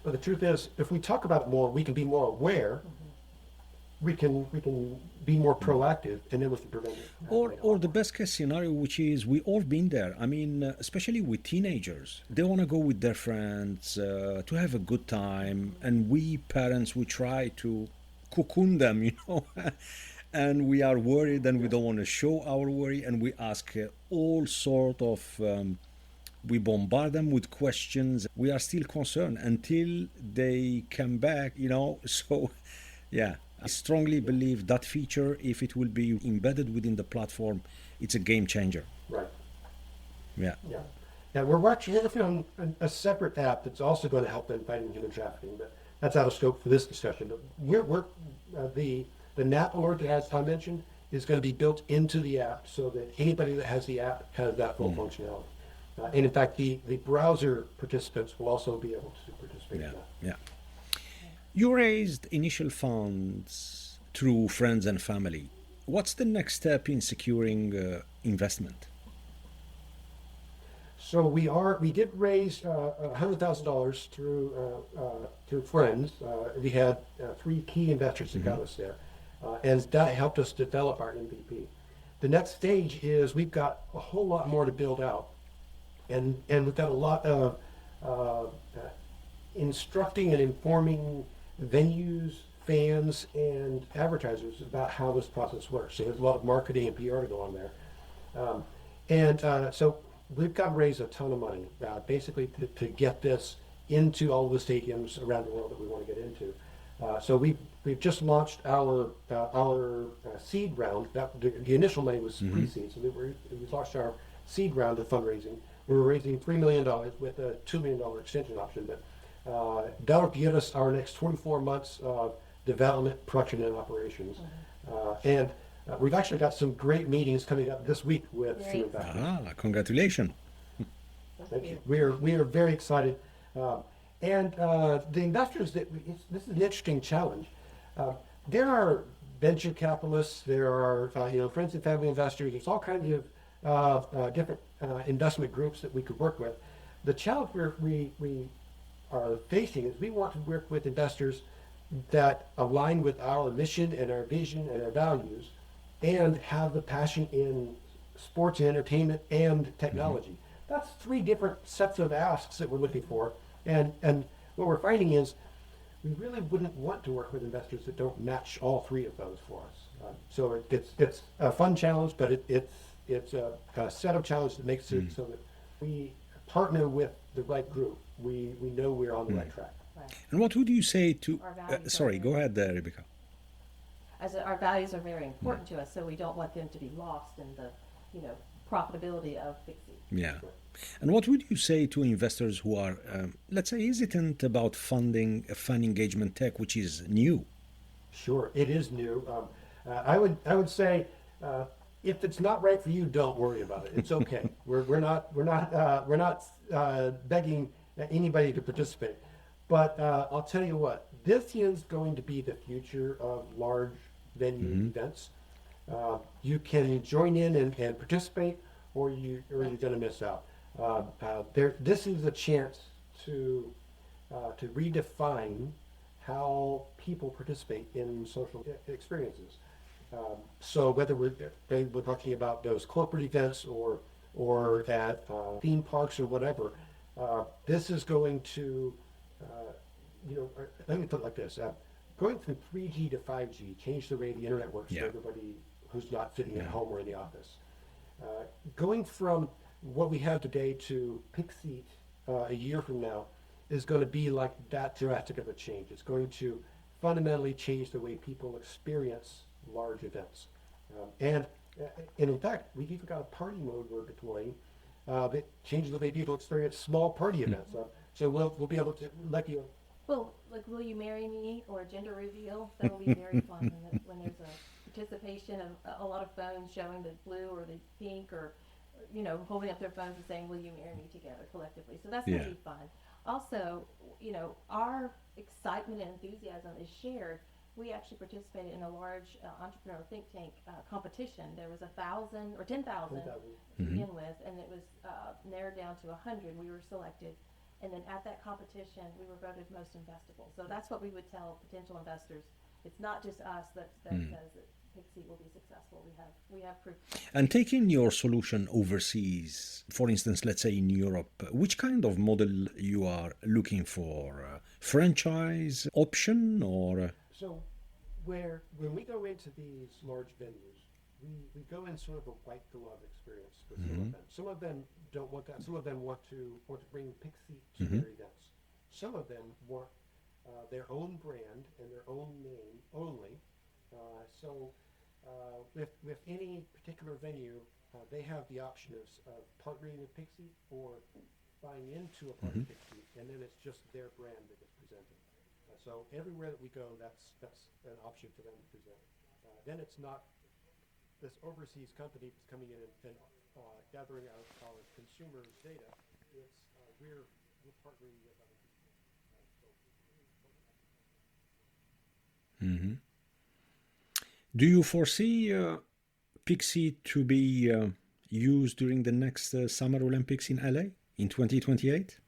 But the truth is, if we talk about it more, we can be more aware. We can be more proactive, and then we can prevent it. Or the best case scenario, which is we all been there. I mean, especially with teenagers, they want to go with their friends to have a good time, and we parents, we try to cocoon them, you know, and we are worried, and we don't want to show our worry, and we ask all sort of. We bombard them with questions. We are still concerned until they come back, you know. So, yeah. I strongly believe that feature, if it will be embedded within the platform, it's a game changer. Right. Yeah. Yeah. Now we're working on a separate app that's also going to help in fighting human trafficking, but that's out of scope for this discussion. But the NAP alert that, as Tom mentioned, is going to be built into the app so that anybody that has the app has that full functionality. And in fact, the browser participants will also be able to participate in that. Yeah. You raised initial funds through friends and family. What's the next step in securing investment? So we did raise $100,000 through friends. We had 3 key investors that got us there, and that helped us develop our MVP. The next stage is we've got a whole lot more to build out, and we've got a lot of instructing and informing venues, fans, and advertisers about how this process works. So there's a lot of marketing and PR to go on there. So we've got to raise a ton of money, basically to get this into all the stadiums around the world that we want to get into. So we've just launched our seed round. The initial money was pre-seed, so we launched our seed round of fundraising. We were raising $3 million with a $2 million extension option, but that'll give us our next 24 months of development, production, and operations. And we've actually got some great meetings coming up this week with some investors. Congratulations. Thank you. We are very excited. And the investors, this is an interesting challenge. There are venture capitalists, there are friends and family investors, there's all kinds of different investment groups that we could work with. The challenge we are facing is we want to work with investors that align with our mission and our vision and our values, and have the passion in sports and entertainment and technology. that's three different sets of asks that we're looking for. And what we're finding is we really wouldn't want to work with investors that don't match all three of those for us. So it's a fun challenge, but it's a set of challenges that makes it so that we partner with the right group. We know we're on the right track. Right. And what would you say to? Our values Sorry, are go ahead, Rebecca. As our values are very important to us, so we don't want them to be lost in the, profitability of PixSeat. Yeah. And what would you say to investors who are, let's say, hesitant about funding a fun engagement tech, which is new? Sure, it is new. I would say if it's not right for you, don't worry about it. It's okay. we're not begging anybody to participate. But I'll tell you what, this is going to be the future of large venue events. You can join in and participate, or you're going to miss out. This is a chance to redefine how people participate in social experiences. So whether we're talking about those corporate events or at theme parks or whatever, this is going to, let me put it like this. Going from 3G to 5G changed the way the internet works for everybody who's not sitting at home or in the office. Going from what we have today to PixSeat a year from now is going to be like that drastic of a change. It's going to fundamentally change the way people experience large events. And in fact, we've even got a party mode we're deploying that changes the way people experience small party events. So we'll be able to let you. Well, like, will you marry me or a gender reveal? That will be very fun when there's a participation of a lot of phones showing the blue or the pink or, holding up their phones and saying, will you marry me together collectively? So that's going to be fun. Also, our excitement and enthusiasm is shared. We actually participated in a large entrepreneurial think tank competition. There was 1,000 or 10,000 to begin with, and it was narrowed down to 100. We were selected. And then at that competition, we were voted most investable. So that's what we would tell potential investors. It's not just us that says that PixSeat will be successful. We have proof. And taking your solution overseas, for instance, let's say in Europe, which kind of model you are looking for? Franchise option or? So when we go into these large venues, we go in sort of a white glove experience with some of them. Some of them don't want that. Some of them want to bring PixSeat to their events. Some of them want their own brand and their own name only. With any particular venue, they have the option of partnering with PixSeat or buying into a part of PixSeat, and then it's just their brand that gets presented. So everywhere that we go, that's an option for them to present. Then it's not this overseas company that's coming in and gathering our consumers' data. It's we're partnering with other people. Do you foresee PixSeat to be used during the next Summer Olympics in LA in 2028?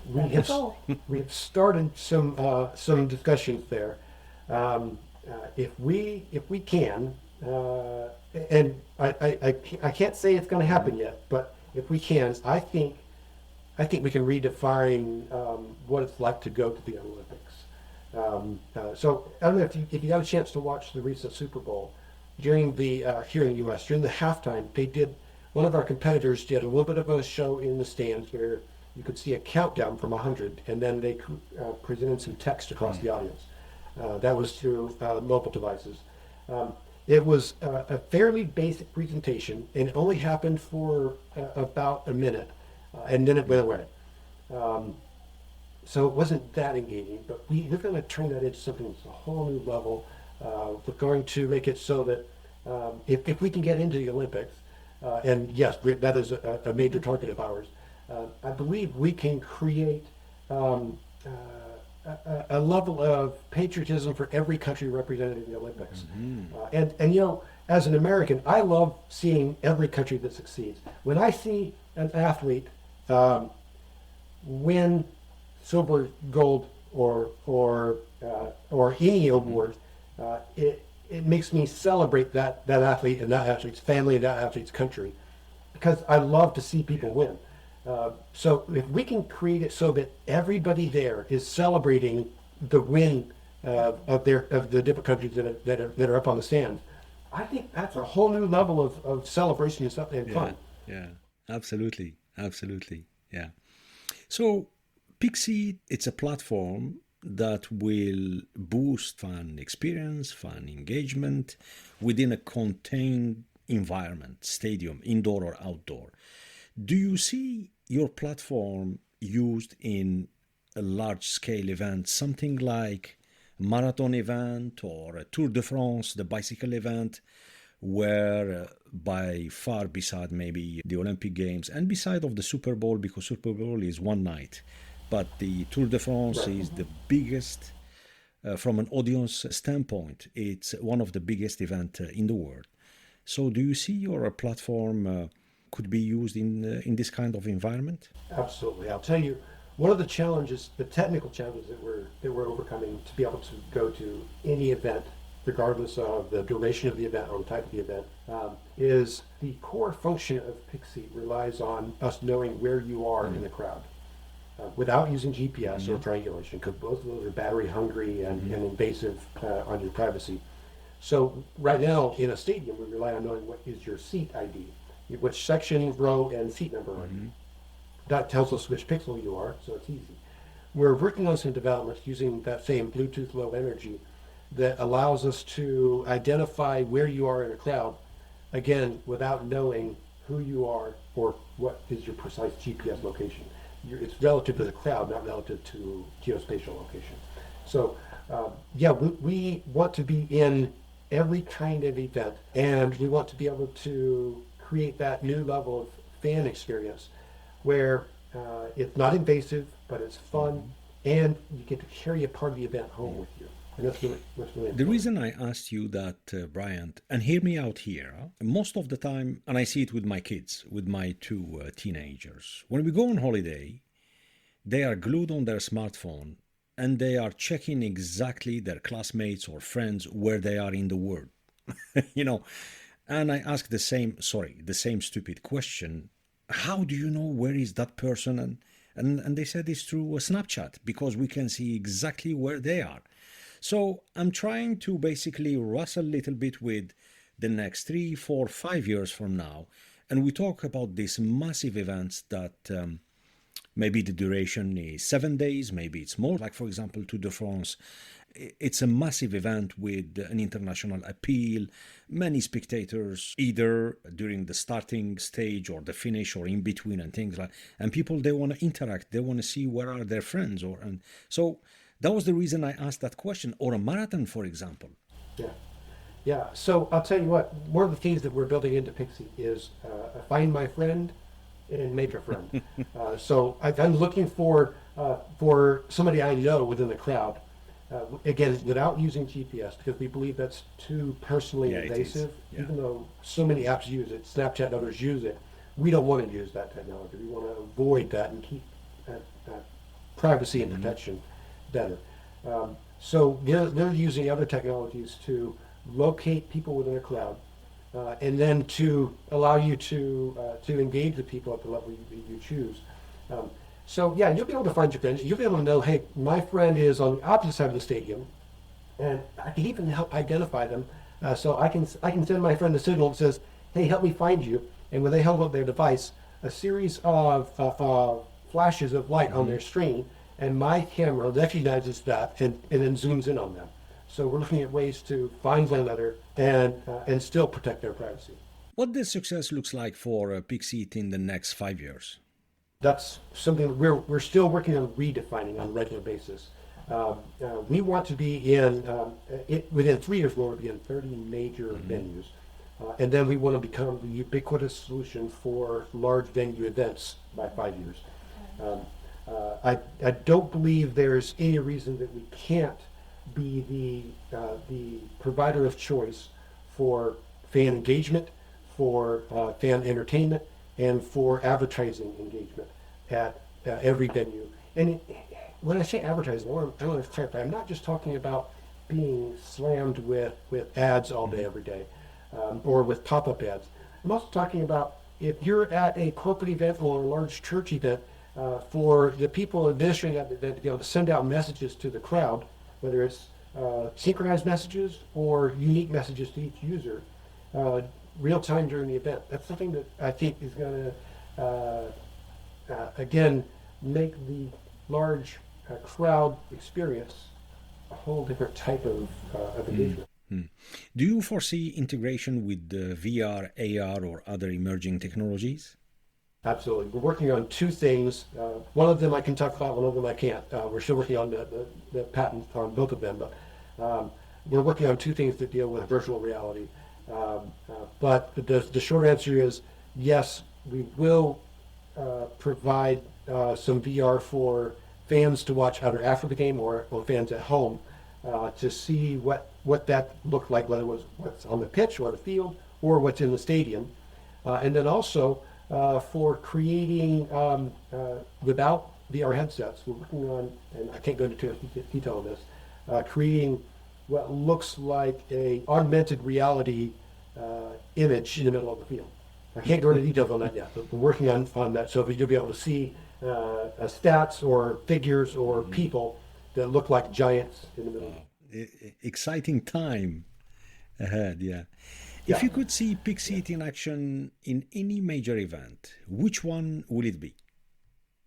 We have started some discussions there. If we can, and I can't say it's going to happen yet, but if we can, I think we can redefine what it's like to go to the Olympics. So I don't know if you got a chance to watch the recent Super Bowl during the here in the U.S. during the halftime. One of our competitors did a little bit of a show in the stands where you could see a countdown from 100, and then they presented some text across the audience. That was through mobile devices. It was a fairly basic presentation, and it only happened for about a minute, and then it went away. So it wasn't that engaging, but we're going to turn that into something that's a whole new level. We're going to make it so that if we can get into the Olympics, and yes, that is a major target of ours, I believe we can create a level of patriotism for every country represented in the Olympics. And as an American, I love seeing every country that succeeds. When I see an athlete win silver, gold, or any award, it makes me celebrate that athlete and that athlete's family and that athlete's country. because I love to see people win. So if we can create it so that everybody there is celebrating the win of the different countries that are up on the stands, I think that's a whole new level of celebration and stuff and fun. Yeah, absolutely, absolutely, yeah. So, PixSeat, it's a platform that will boost fan experience, fan engagement within a contained environment, stadium, indoor or outdoor. Do you see your platform used in a large scale event, something like a marathon event or a Tour de France, the bicycle event, where by far beside maybe the Olympic Games and beside of the Super Bowl, because Super Bowl is one night, but the Tour de France is the biggest from an audience standpoint. It's one of the biggest event in the world. So do you see your platform could be used in this kind of environment? Absolutely. I'll tell you, one of the challenges, the technical challenges that we're overcoming to be able to go to any event, regardless of the duration of the event or the type of the event, is the core function of PixSeat relies on us knowing where you are in the crowd. Without using GPS or triangulation, because both of those are battery hungry and invasive on your privacy. So right now in a stadium, we rely on knowing what is your seat ID, which section, row, and seat number are you. That tells us which pixel you are, so it's easy. We're working on some developments using that same Bluetooth low energy that allows us to identify where you are in a crowd, again, without knowing who you are or what is your precise GPS location. It's relative to the crowd, not relative to geospatial location. So, we want to be in every kind of event, and we want to be able to create that new level of fan experience where it's not invasive, but it's fun, and you get to carry a part of the event home with you. And that's really important. The reason I asked you that, Bryant, and hear me out here, most of the time, and I see it with my kids, with my two teenagers, when we go on holiday, they are glued on their smartphone and they are checking exactly their classmates or friends where they are in the world. you know, and I ask the same stupid question. How do you know where is that person? And they said it's through a Snapchat, because we can see exactly where they are. So I'm trying to basically wrestle a little bit with the next 3, 4, 5 years from now. And we talk about these massive events that maybe the duration is 7 days, maybe it's more. Like, for example, Tour de France. It's a massive event with an international appeal, many spectators, either during the starting stage or the finish or in between and things like that. And people, they want to interact. They want to see where are their friends. And so that was the reason I asked that question. Or a marathon, for example. Yeah. So I'll tell you what, one of the things that we're building into PixSeat is find my friend and make a friend. So I'm looking for somebody I know within the crowd. Again, without using GPS, because we believe that's too personally invasive. Even though so many apps use it, Snapchat and others use it, we don't want to use that technology. We want to avoid that and keep privacy and protection better. So they're using other technologies to locate people within a crowd, and then to allow you to engage the people at the level you choose. So yeah, you'll be able to find your friends. You'll be able to know, hey, my friend is on the opposite side of the stadium, and I can even help identify them. So I can send my friend a signal that says, hey, help me find you. And when they hold up their device, a series of flashes of light on their screen, and my camera recognizes that and then zooms in on them. So we're looking at ways to find one another and still protect their privacy. What does success looks like for PixSeat in the next 5 years? That's something we're still working on redefining on a regular basis. We want to be within 3 years, we'll be in 30 major venues. And then we want to become the ubiquitous solution for large venue events by 5 years. I don't believe there's any reason that we can't be the provider of choice for fan engagement, for fan entertainment, and for advertising engagement at every venue. And when I say advertising, I want to clarify, I'm not just talking about being slammed with ads all day, every day, or with pop-up ads. I'm also talking about if you're at a corporate event or a large church event, for the people administering that event to be able to send out messages to the crowd, whether it's synchronized messages or unique messages to each user, real time during the event. That's something that I think is going to, again, make the large crowd experience a whole different type of engagement. Do you foresee integration with VR, AR, or other emerging technologies? Absolutely. We're working on two things. One of them I can talk about, one of them I can't. We're still working on the patent on both of them, but we're working on two things that deal with virtual reality. But the short answer is yes, we will provide some VR for fans to watch either after the game or fans at home to see what that looked like, whether it was what's on the pitch or the field or what's in the stadium. And then also for creating without VR headsets, we're working on, and I can't go into too much detail on this, creating what looks like a augmented reality image in the middle of the field. I can't go into details on that yet, but we're working on that, so that you'll be able to see stats or figures or people that look like giants in the middle. Exciting time ahead, yeah. If you could see PixSeat in action in any major event, which one will it be?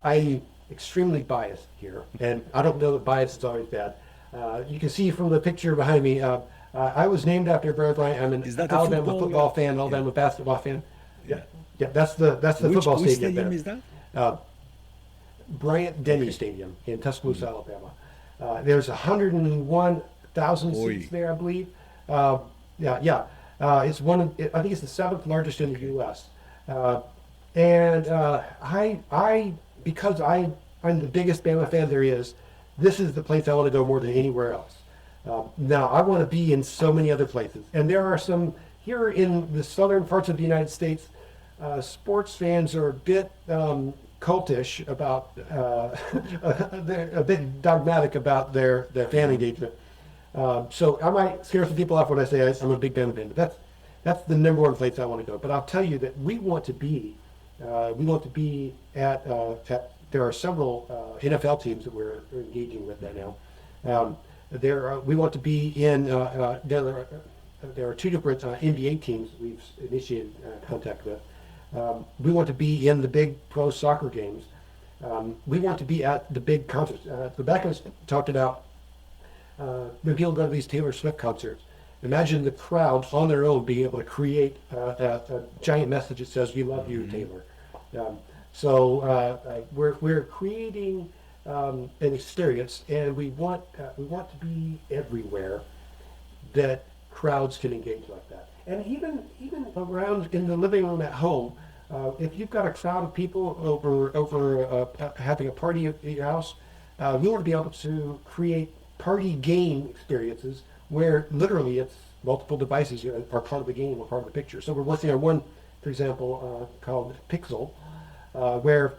I'm extremely biased here, and I don't know that bias is always bad. You can see from the picture behind me, I was named after Bear Bryant. I'm an Alabama football fan, Alabama basketball fan. Yeah, that's the football which stadium. Which stadium is that? Bryant Denny Stadium in Tuscaloosa, Alabama. There's 101,000 seats there, I believe. It's I think it's the seventh largest in the U.S. Because I'm the biggest Bama fan there is, this is the place I want to go more than anywhere else. Now, I want to be in so many other places. And there are some, here in the southern parts of the United States, sports fans are a bit cultish about, they're a bit dogmatic about their fan engagement. So I might scare some people off when I say I'm a big Bama fan, but that's the number one place I want to go. But I'll tell you that we want to be at there are several NFL teams that we're engaging with right now. We want to be in, there are two different NBA teams we've initiated contact with. We want to be in the big pro soccer games. We want to be at the big concerts. Rebecca's talked about when people go to these Taylor Swift concerts. Imagine the crowd on their own being able to create a giant message that says, "We love you, Taylor." So we're creating an experience, and we want to be everywhere that crowds can engage like that. And even around in the living room at home, if you've got a crowd of people over having a party at your house, we want to be able to create party game experiences where literally it's multiple devices are part of the game or part of the picture. So we're working on one, for example, called Pixel, where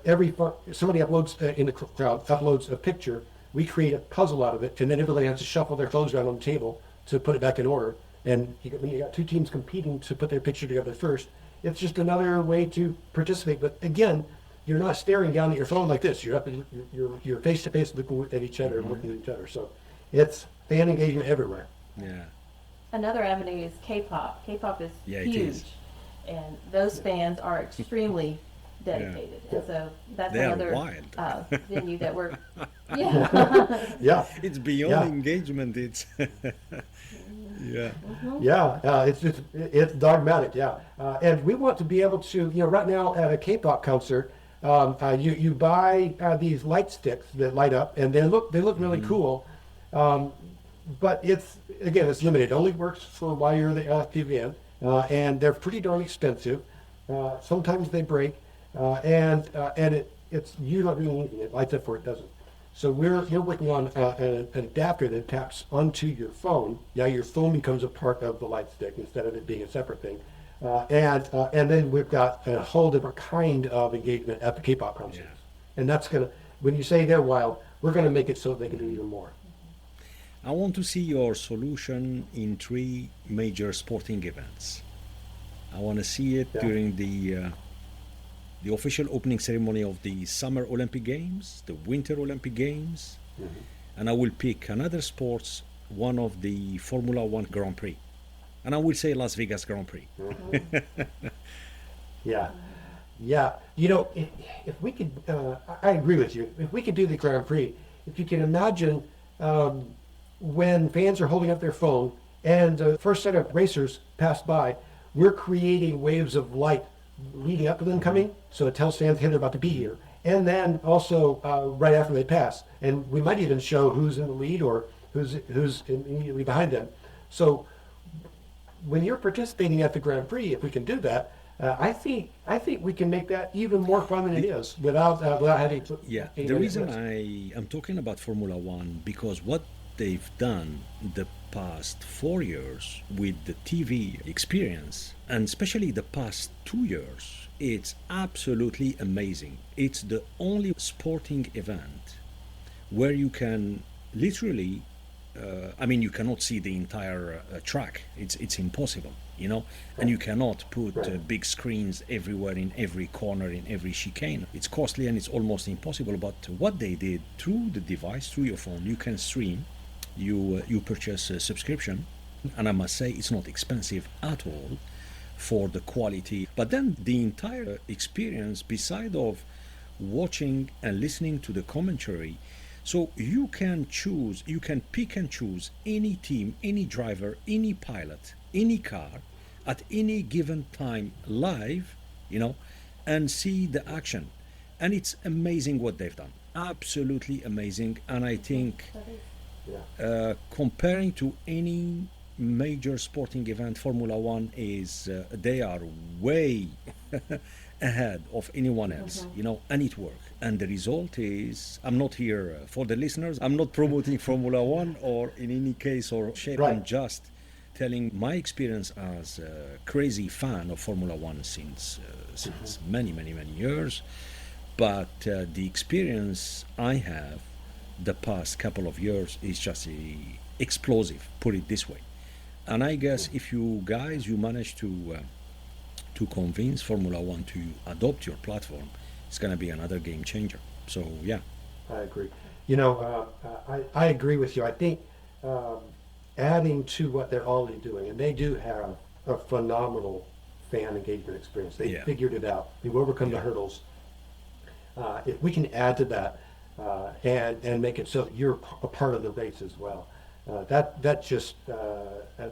somebody uploads in the crowd uploads a picture, we create a puzzle out of it, and then everybody has to shuffle their clothes around on the table to put it back in order. And when you got two teams competing to put their picture together first, it's just another way to participate. But again, you're not staring down at your phone like this. You're face to face looking at each other and looking at each other. So it's fan engagement everywhere. Yeah. Another avenue is K-pop. K-pop is huge, it is. And those fans are extremely dedicated. Yeah. And so that's They are another wild. venue that we're Yeah. It's beyond engagement. It's it's dogmatic. And we want to be able to, right now at a K-pop concert, you buy these light sticks that light up, and they look really cool. But it's limited. It only works for while you're at the event, and they're pretty darn expensive. Sometimes they break, and it's you're not doing anything. It lights up or it doesn't. So we're working on an adapter that taps onto your phone. Now your phone becomes a part of the light stick instead of it being a separate thing. And then we've got a whole different kind of engagement at the K-pop concerts. Yeah. And that's when you say they're wild, we're gonna make it so they can do even more. I want to see your solution in 3 major sporting events. I want to see it during the the official opening ceremony of the Summer Olympic Games, the Winter Olympic Games, and I will pick another sports, one of the Formula One Grand Prix. And I will say Las Vegas Grand Prix. Yeah. Yeah. You know, if we could, I agree with you. If we could do the Grand Prix, if you can imagine when fans are holding up their phone and the first set of racers pass by, we're creating waves of light leading up to them coming. So it tells fans, hey, they're about to be here. And then also right after they pass. And we might even show who's in the lead or who's immediately behind them. So when you're participating at the Grand Prix, if we can do that, I think we can make that even more fun than it is without having to. Yeah, the reason I am talking about Formula One, because what they've done the past 4 years with the TV experience, and especially the past 2 years, it's absolutely amazing. It's the only sporting event where you can literally, you cannot see the entire track. It's impossible, you know, and you cannot put big screens everywhere, in every corner, in every chicane. It's costly and it's almost impossible. But what they did through the device, through your phone, you can stream. You purchase a subscription, and I must say it's not expensive at all for the quality. But then the entire experience, beside of watching and listening to the commentary, so you can choose, you can pick and choose any team, any driver, any pilot, any car at any given time live, you know, and see the action. And it's amazing what they've done. Absolutely amazing. And I think comparing to any major sporting event, Formula One is, they are way ahead of anyone else, you know, and it works. And the result is, I'm not here for the listeners, I'm not promoting Formula One or in any case or shape, I'm just telling my experience as a crazy fan of Formula One since many years. But the experience I have the past couple of years is just explosive, put it this way. And I guess if you guys, you manage to convince Formula One to adopt your platform, it's going to be another game changer. So yeah, I agree. You know, I agree with you. I think adding to what they're already doing, and they do have a phenomenal fan engagement experience. They figured it out. They've overcome the hurdles. If we can add to that and make it so that you're a part of the race as well, that just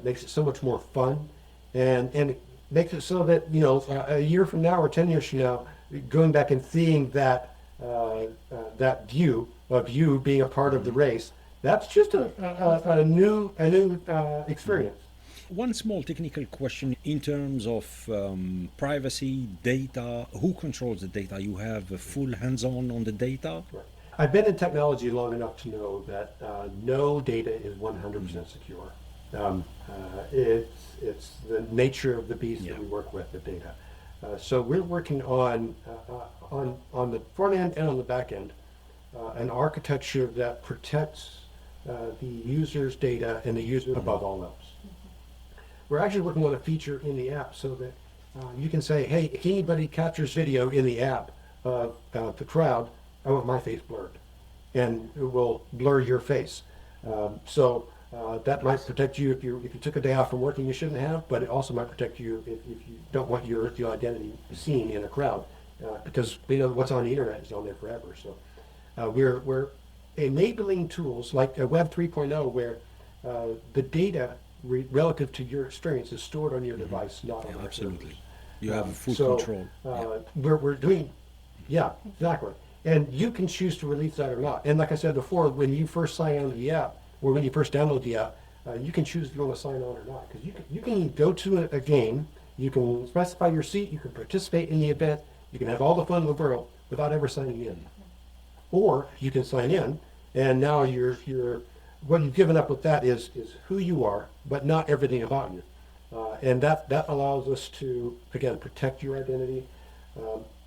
makes it so much more fun, and makes it so that, you know, a year from now or 10 years from now, going back and seeing that that view of you being a part of the race, that's just a new experience. One small technical question in terms of privacy, data. Who controls the data? You have a full hands-on on the data? Right. I've been in technology long enough to know that no data is 100% secure. It's the nature of the beast that we work with, the data. So we're working on the front end and on the back end, an architecture that protects the user's data and the user above all else. We're actually working on a feature in the app so that you can say, hey, if anybody captures video in the app of the crowd, I want my face blurred, and it will blur your face. So that might protect you if you took a day off from work and you shouldn't have, but it also might protect you if you don't want your identity seen in a crowd, because you know what's on the internet is on there forever. So we're enabling tools like Web 3.0 where the data relative to your experience is stored on your device, not on absolutely. You have full control. We're doing, exactly. And you can choose to release that or not. And like I said before, when you first sign on to the app, or when you first download the app, you can choose if you want to sign on or not. Because you can go to a game, you can specify your seat, you can participate in the event, you can have all the fun in the world without ever signing in. Or you can sign in, and now you're what you've given up with that is who you are, but not everything about you. And that allows us to, again, protect your identity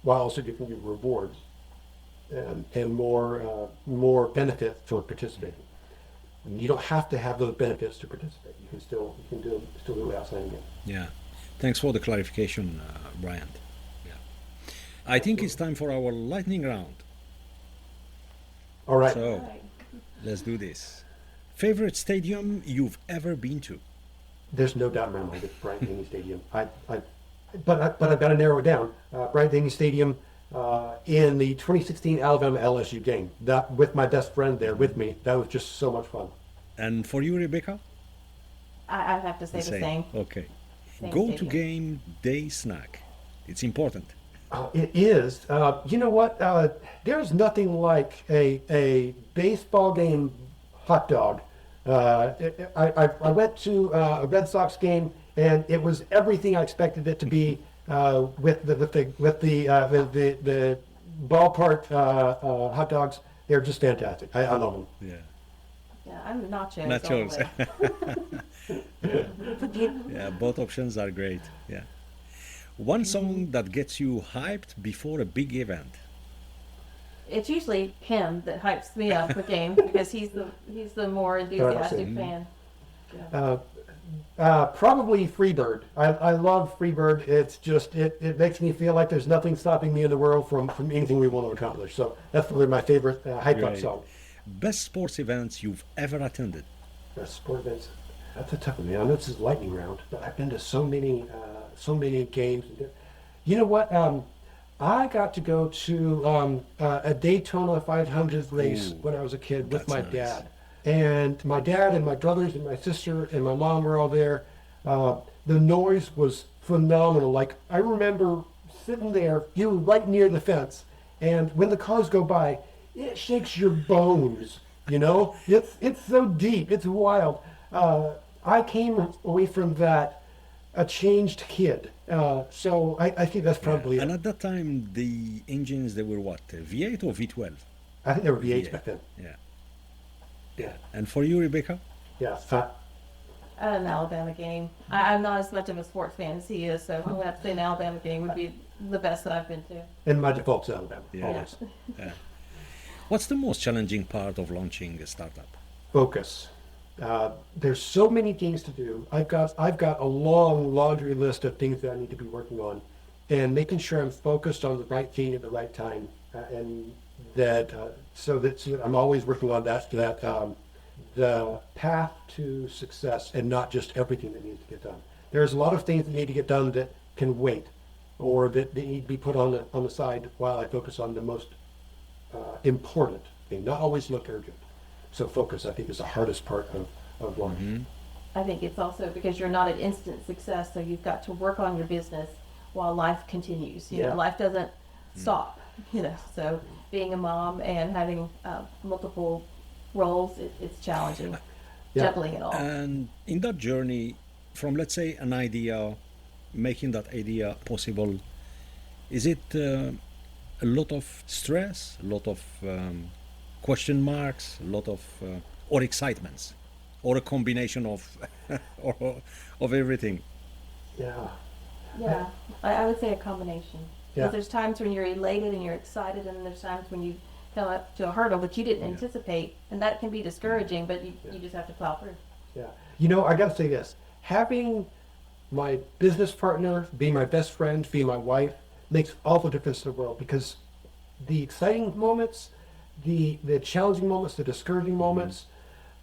while also giving you rewards and more benefit for participating. And you don't have to have those benefits to participate. You can still do it without signing in. Yeah, thanks for the clarification, Bryant. Yeah. I think it's time for our lightning round. All right. So Right. let's do this. Favorite stadium you've ever been to? There's no doubt in my mind it's Bryant Denny Stadium. But I've got to narrow it down. Bryant Denny Stadium in the 2016 Alabama LSU game. That with my best friend there with me. That was just so much fun. And for you, Rebecca? I have to say the same. Okay. Same Go to stadium. game day snack. It's important. It is. You know what? There's nothing like a baseball game hot dog. I went to a Red Sox game, and it was everything I expected it to be. With the ballpark hot dogs, they're just fantastic. I love them. Yeah. Yeah, I'm nachos. Nachos. All the way. Yeah, both options are great. Yeah. One song that gets you hyped before a big event. It's usually him that hypes me up for games because he's the more enthusiastic fan. Yeah. Probably Freebird. I love Freebird. It's just it makes me feel like there's nothing stopping me in the world from anything we want to accomplish. So that's probably my favorite hype up Great. song. Best sports events you've ever attended. Sport events. That's a tough one, man. I know this is lightning round, but I've been to so many games. You know what? I got to go to a Daytona 500 race Ooh, when I was a kid with that's my nice. dad. And my dad and my brothers and my sister and my mom were all there. The noise was phenomenal. Like, I remember sitting there, right near the fence, and when the cars go by, it shakes your bones. You know, it's so deep, it's wild. I came away from that a changed kid. So I think that's probably And it. at that time, the engines, they were what? V8 or V12? I think they were V8s V8. back then. Yeah. Yeah, And for you, Rebecca? yeah. At an Alabama game. I'm not as much of a sports fan as he is, so I'm gonna have to say an Alabama game would be the best that I've been to. And my default's Alabama, Yeah. always. Yeah. What's the most challenging part of launching a startup? Focus. There's so many things to do. I've got a long laundry list of things that I need to be working on, and making sure I'm focused on the right thing at the right time, and so that I'm always working on the path to success, and not just everything that needs to get done. There's a lot of things that need to get done that can wait, or that they need to be put on the side while I focus on the most important thing. Not always look urgent. So focus, I think, is the hardest part of launch. I think it's also because you're not an instant success, so you've got to work on your business while life continues. You Yeah. know, life doesn't stop. You know, so being a mom and having multiple roles, it's challenging. Yeah. Juggling it all. And in that journey, from let's say an idea, making that idea possible, is it a lot of stress, a lot of question marks, a lot of or excitements, or a combination of of everything? Yeah. Yeah, I would say a combination. Yeah. Because there's times when you're elated and you're excited, and then there's times when you come up to a hurdle that you didn't anticipate, and that can be discouraging, but you just have to plow through. Yeah. You know, I got to say this. Having my business partner be my best friend, be my wife, makes all the difference in the world, because the exciting moments, the challenging moments, the discouraging moments,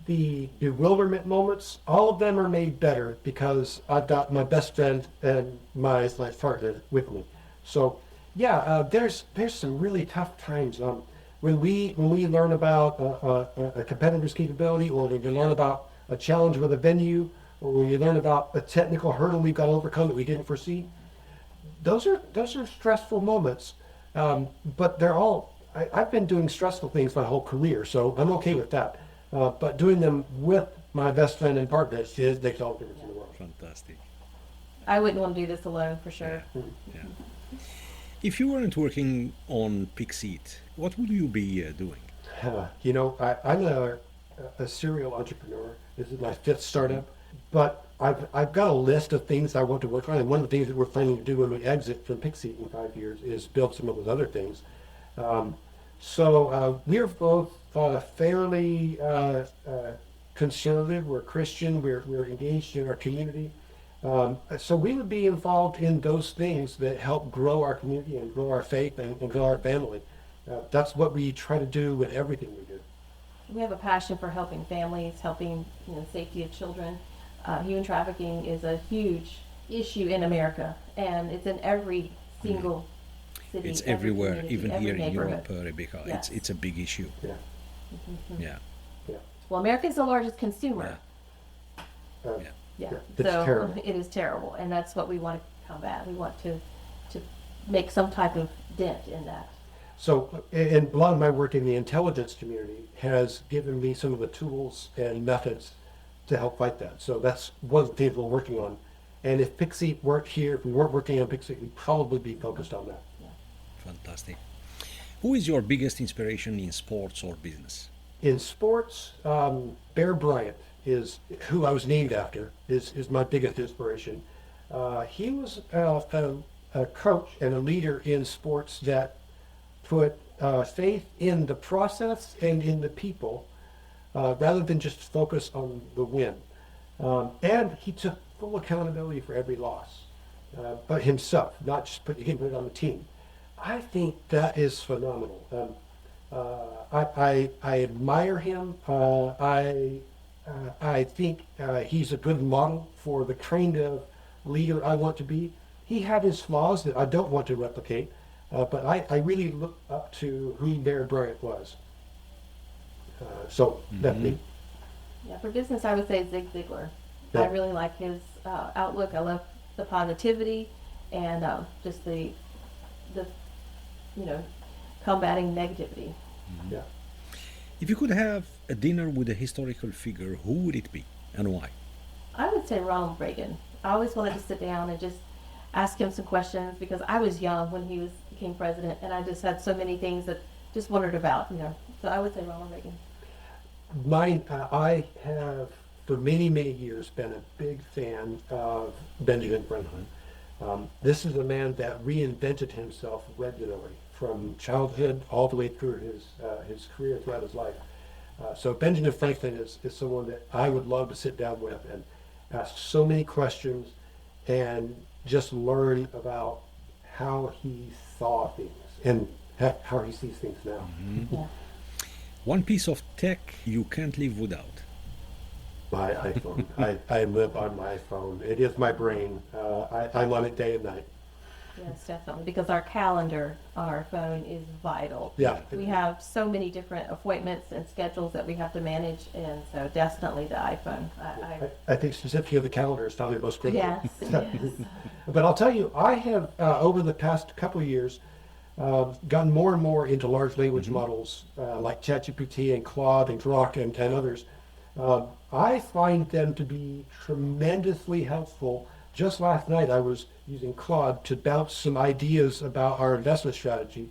the bewilderment moments, all of them are made better because I've got my best friend and my partner with me. So, yeah, there's some really tough times. When we learn about a competitor's capability, or when we learn about a challenge with a venue, or when we learn about a technical hurdle we've got to overcome that we didn't foresee, those are stressful moments. But they're all. I've been doing stressful things my whole career, so I'm okay with that. But doing them with my best friend and partner makes all the difference in the world. Fantastic. I wouldn't want to do this alone for sure. Yeah. If you weren't working on PixSeat, what would you be doing? You know, I'm a serial entrepreneur. This is my 5th startup, but I've got a list of things I want to work on, and one of the things that we're planning to do when we exit from PixSeat in 5 years is build some of those other things. So we're both fairly conservative. We're Christian. We're engaged in our community. So we would be involved in those things that help grow our community and grow our faith and grow our family. That's what we try to do with everything we do. We have a passion for helping families, helping safety of children. Human trafficking is a huge issue in America, and it's in every single city. It's every everywhere, community, even every here in neighborhood. Europe, Rebecca. Yes. It's a big issue. Yeah. Yeah. Yeah. Well, America is the largest consumer. Uh, Yeah. Yeah. It's So terrible. it is terrible, and that's what we want to combat. We want to make some type of dent in that. So, and a lot of my work in the intelligence community has given me some of the tools and methods to help fight that. So that's one of the things we're working on. And if PixSeat weren't here, if we weren't working on PixSeat, we'd probably be focused on that. Fantastic. Who is your biggest inspiration in sports or business? In sports, Bear Bryant is who I was named after, is my biggest inspiration. He was a coach and a leader in sports that put faith in the process and in the people rather than just focus on the win. And he took full accountability for every loss, but himself, not just putting it on the team. I think that is phenomenal. I admire him. I think he's a good model for the kind of leader I want to be. He had his flaws that I don't want to replicate, but I really look up to who Bear Bryant was. So that's me. Yeah, for business, I would say Zig Ziglar. Yeah. I really like his outlook. I love the positivity and just the combating negativity. Yeah. If you could have a dinner with a historical figure, who would it be and why? I would say Ronald Reagan. I always wanted to sit down and just ask him some questions because I was young when he became president, and I just had so many things that just wondered about. So I would say Ronald Reagan. I have for many years been a big fan of Benjamin Franklin. This is a man that reinvented himself regularly from childhood all the way through his career throughout his life. So Benjamin Franklin is someone that I would love to sit down with and ask so many questions and just learn about how he saw things and how he sees things now. Yeah. One piece of tech you can't live without. My iPhone. I live on my phone. It is my brain. I'm on it day and night. Yes, definitely. Because our calendar on our phone is vital. Yeah. We have so many different appointments and schedules that we have to manage, and so definitely the iPhone. I think specifically of the calendar is probably the most critical. Yes, yes. But I'll tell you, I have, over the past couple of years, gotten more and more into large language models like ChatGPT and Claude and Grok and others. I find them to be tremendously helpful. Just last night, I was using Claude to bounce some ideas about our investment strategy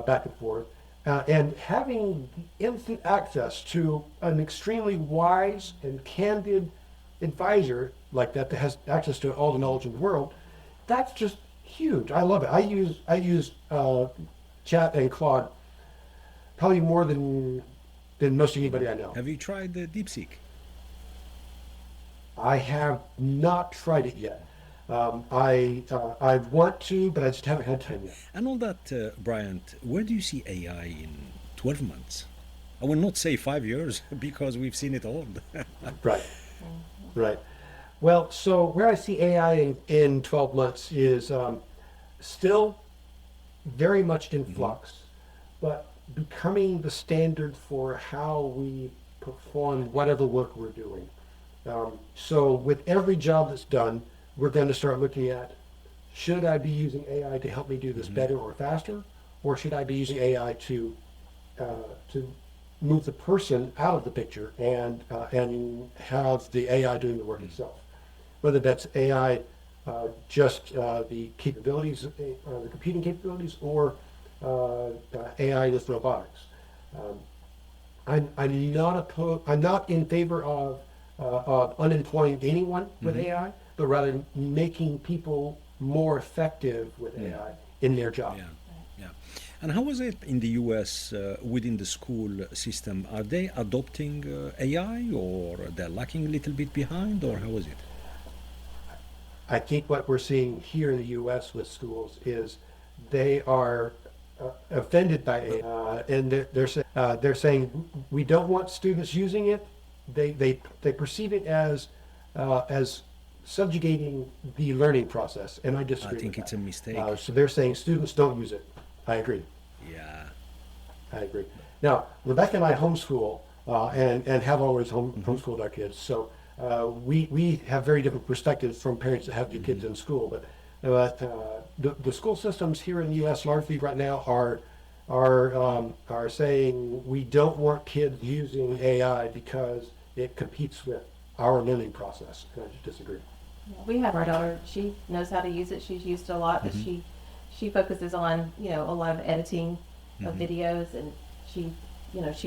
back and forth. And having instant access to an extremely wise and candid advisor like that has access to all the knowledge in the world, that's just huge. I love it. I use Chat and Claude probably more than most anybody I know. Have you tried the DeepSeek? I have not tried it yet. I want to, but I just haven't had time yet. And all that, Bryant, where do you see AI in 12 months? I will not say 5 years because we've seen it all. Right, right. Well, so where I see AI in 12 months is still very much in flux, but becoming the standard for how we perform whatever work we're doing. So with every job that's done, we're going to start looking at, should I be using AI to help me do this better or faster? Or should I be using AI to move the person out of the picture and have the AI doing the work itself? Whether that's AI, just the capabilities, the computing capabilities, or AI with robotics. I'm not in favor of unemploying anyone with AI, but rather making people more effective with AI in their job. Yeah, yeah. And how is it in the US within the school system? Are they adopting AI or they're lacking a little bit behind, or how is it? I think what we're seeing here in the U.S. with schools is they are offended by it, and they're saying we don't want students using it. They perceive it as subjugating the learning process, and I disagree. I think with it's that. a mistake. So they're saying students don't use it. I agree. Yeah. I agree. Now, Rebecca and I homeschool and have always homeschooled our kids. So we have very different perspectives from parents that have their kids in school. But the school systems here in the U.S. largely right now are saying we don't want kids using AI because it competes with our learning process. And I just disagree. We have our daughter, she knows how to use it, she's used it a lot, but she focuses on, a lot of editing of videos, and she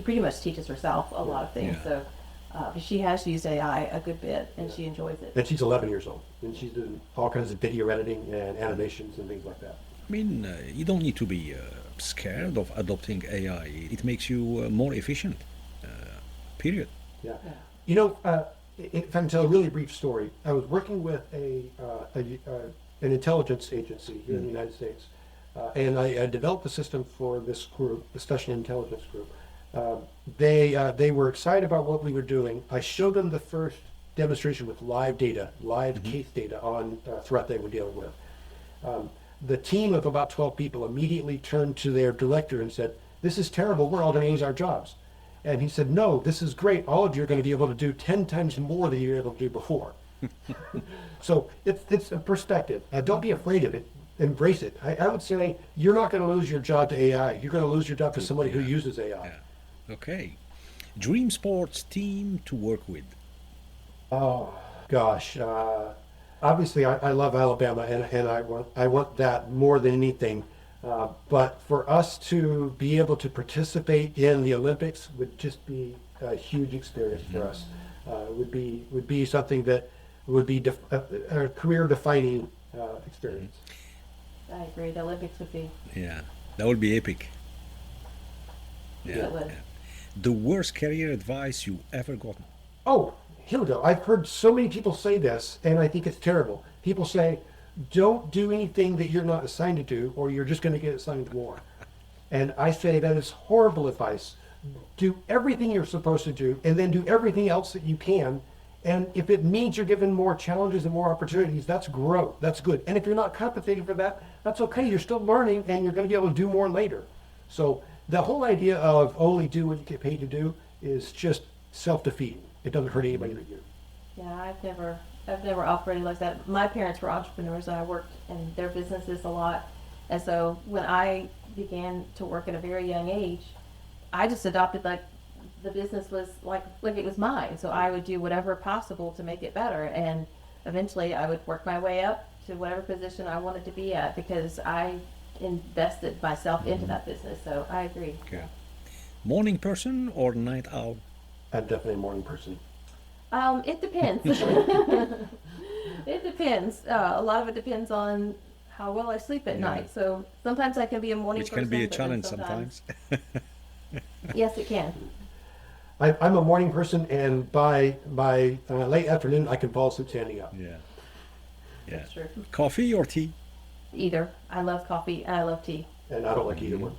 pretty much teaches herself a lot of things. Yeah. So but she has used AI a good bit, and she enjoys it. And she's 11 years old, and she's doing all kinds of video editing and animations and things like that. I mean, you don't need to be scared of adopting AI. It makes you more efficient. Period. Yeah. You know, if I can tell a really brief story, I was working with an intelligence agency here in the United States, and I developed a system for this group, the special intelligence group. They were excited about what we were doing. I showed them the first demonstration with live data, live case data on a threat they were dealing with. The team of about 12 people immediately turned to their director and said, "This is terrible, we're all going to lose our jobs." And he said, "No, this is great. All of you are going to be able to do 10 times more than you were able to do before." So it's a perspective. Don't be afraid of it. Embrace it. I would say you're not going to lose your job to AI. You're going to lose your job to somebody who uses AI. Yeah. Okay. Dream sports team to work with. Oh, gosh. Obviously, I love Alabama, and I want that more than anything. But for us to be able to participate in the Olympics would just be a huge experience for us. Would be something that would be a career-defining experience. I agree, the Olympics would be. Yeah, that would be epic. It would. The worst career advice you ever gotten. Oh, here we go. I've heard so many people say this, and I think it's terrible. People say, don't do anything that you're not assigned to do, or you're just going to get assigned more. And I say that is horrible advice. Do everything you're supposed to do, and then do everything else that you can. And if it means you're given more challenges and more opportunities, that's growth. That's good. And if you're not compensated for that, that's okay. You're still learning, and you're going to be able to do more later. So the whole idea of only do what you get paid to do is just self-defeating. It doesn't hurt anybody but you. Yeah, I've never operated like that. My parents were entrepreneurs, and I worked in their businesses a lot. And so when I began to work at a very young age, I just adopted like the business was like it was mine. So I would do whatever possible to make it better. And eventually I would work my way up to whatever position I wanted to be at because I invested myself into that business. So I agree. Okay. Morning person or night owl? I'm definitely a morning person. It depends. It depends. A lot of it depends on how well I sleep at night. So sometimes I can be a morning Which person. can be a but then challenge sometimes. Yes, it can. I'm a morning person, and by late afternoon, I can fall asleep standing up. Yeah. That's true. Coffee or tea? Either. I love coffee and I love tea. And I don't like either one.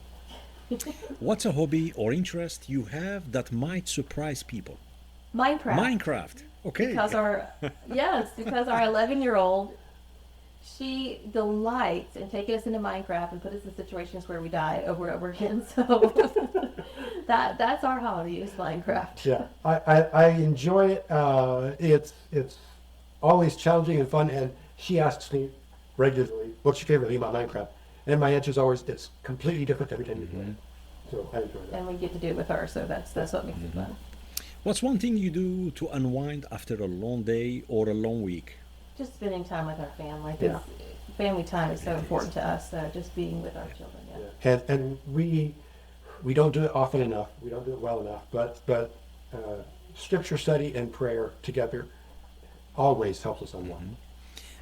What's a hobby or interest you have that might surprise people? Minecraft. Minecraft. Okay. Because our 11-year-old, she delights in taking us into Minecraft and put us in situations where we die over and over again. So that's our hobby is Minecraft. Yeah, I enjoy it. It's always challenging and fun. And she asks me regularly, "What's your favorite thing about Minecraft?" And my answer is always, "It's completely different every time you play it." So I enjoy that. And we get to do it with her, so that's what makes it fun. What's one thing you do to unwind after a long day or a long week? Just spending time with our family. Yeah. Family time is so important to us. Just being with our children. Yeah. And we don't do it often enough. We don't do it well enough. But scripture study and prayer together always helps us unwind.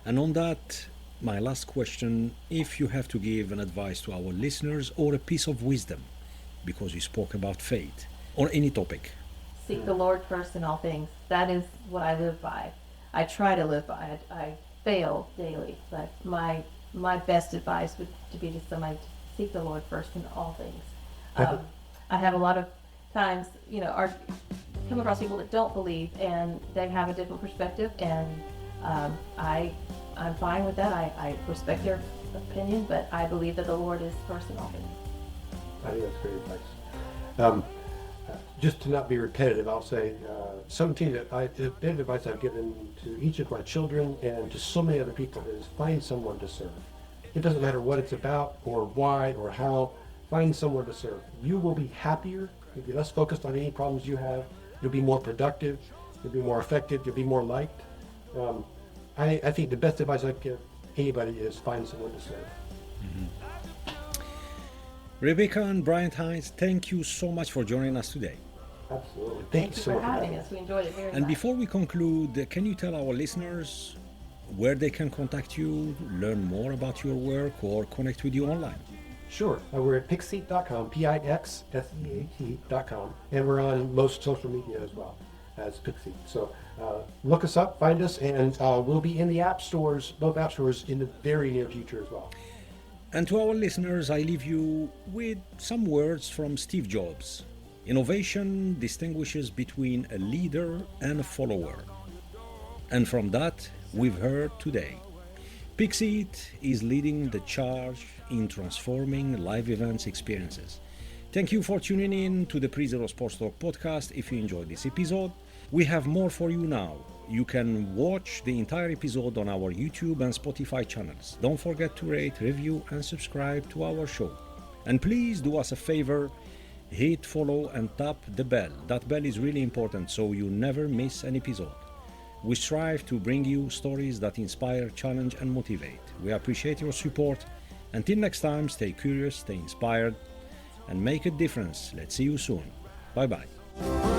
And on that, my last question, if you have to give an advice to our listeners or a piece of wisdom, because you spoke about faith or any topic. Seek the Lord first in all things. That is what I live by. I try to live by. I fail daily, but my best advice would to be to somebody to seek the Lord first in all things. I have a lot of times, come across people that don't believe and they have a different perspective, and I'm fine with that. I respect their opinion, but I believe that the Lord is first in all things. I think that's great advice. Just to not be repetitive, I'll say something that the advice I've given to each of my children and to so many other people is find someone to serve. It doesn't matter what it's about or why or how, find someone to serve. You will be happier, you'll be less focused on any problems you have, you'll be more productive, you'll be more effective, you'll be more liked. I think the best advice I give anybody is find someone to serve. Rebecca and Bryant Haines, thank you so much for joining us today. Absolutely. Thank you so for much having us. We enjoyed it very much. And before we conclude, can you tell our listeners where they can contact you, learn more about your work, or connect with you online? Sure. We're at PixSeat.com, PixSeat.com, and we're on most social media as well as PixSeat. So look us up, find us, and we'll be in the app stores, both app stores, in the very near future as well. And to our listeners, I leave you with some words from Steve Jobs. Innovation distinguishes between a leader and a follower. And from that, we've heard today. PixSeat is leading the charge in transforming live events experiences. Thank you for tuning in to the Pre-Zero Sports Talk podcast. If you enjoyed this episode, we have more for you now. You can watch the entire episode on our YouTube and Spotify channels. Don't forget to rate, review, and subscribe to our show. And please do us a favor, hit follow and tap the bell. That bell is really important so you never miss an episode. We strive to bring you stories that inspire, challenge, and motivate. We appreciate your support. Until next time, stay curious, stay inspired, and make a difference. Let's see you soon. Bye-bye.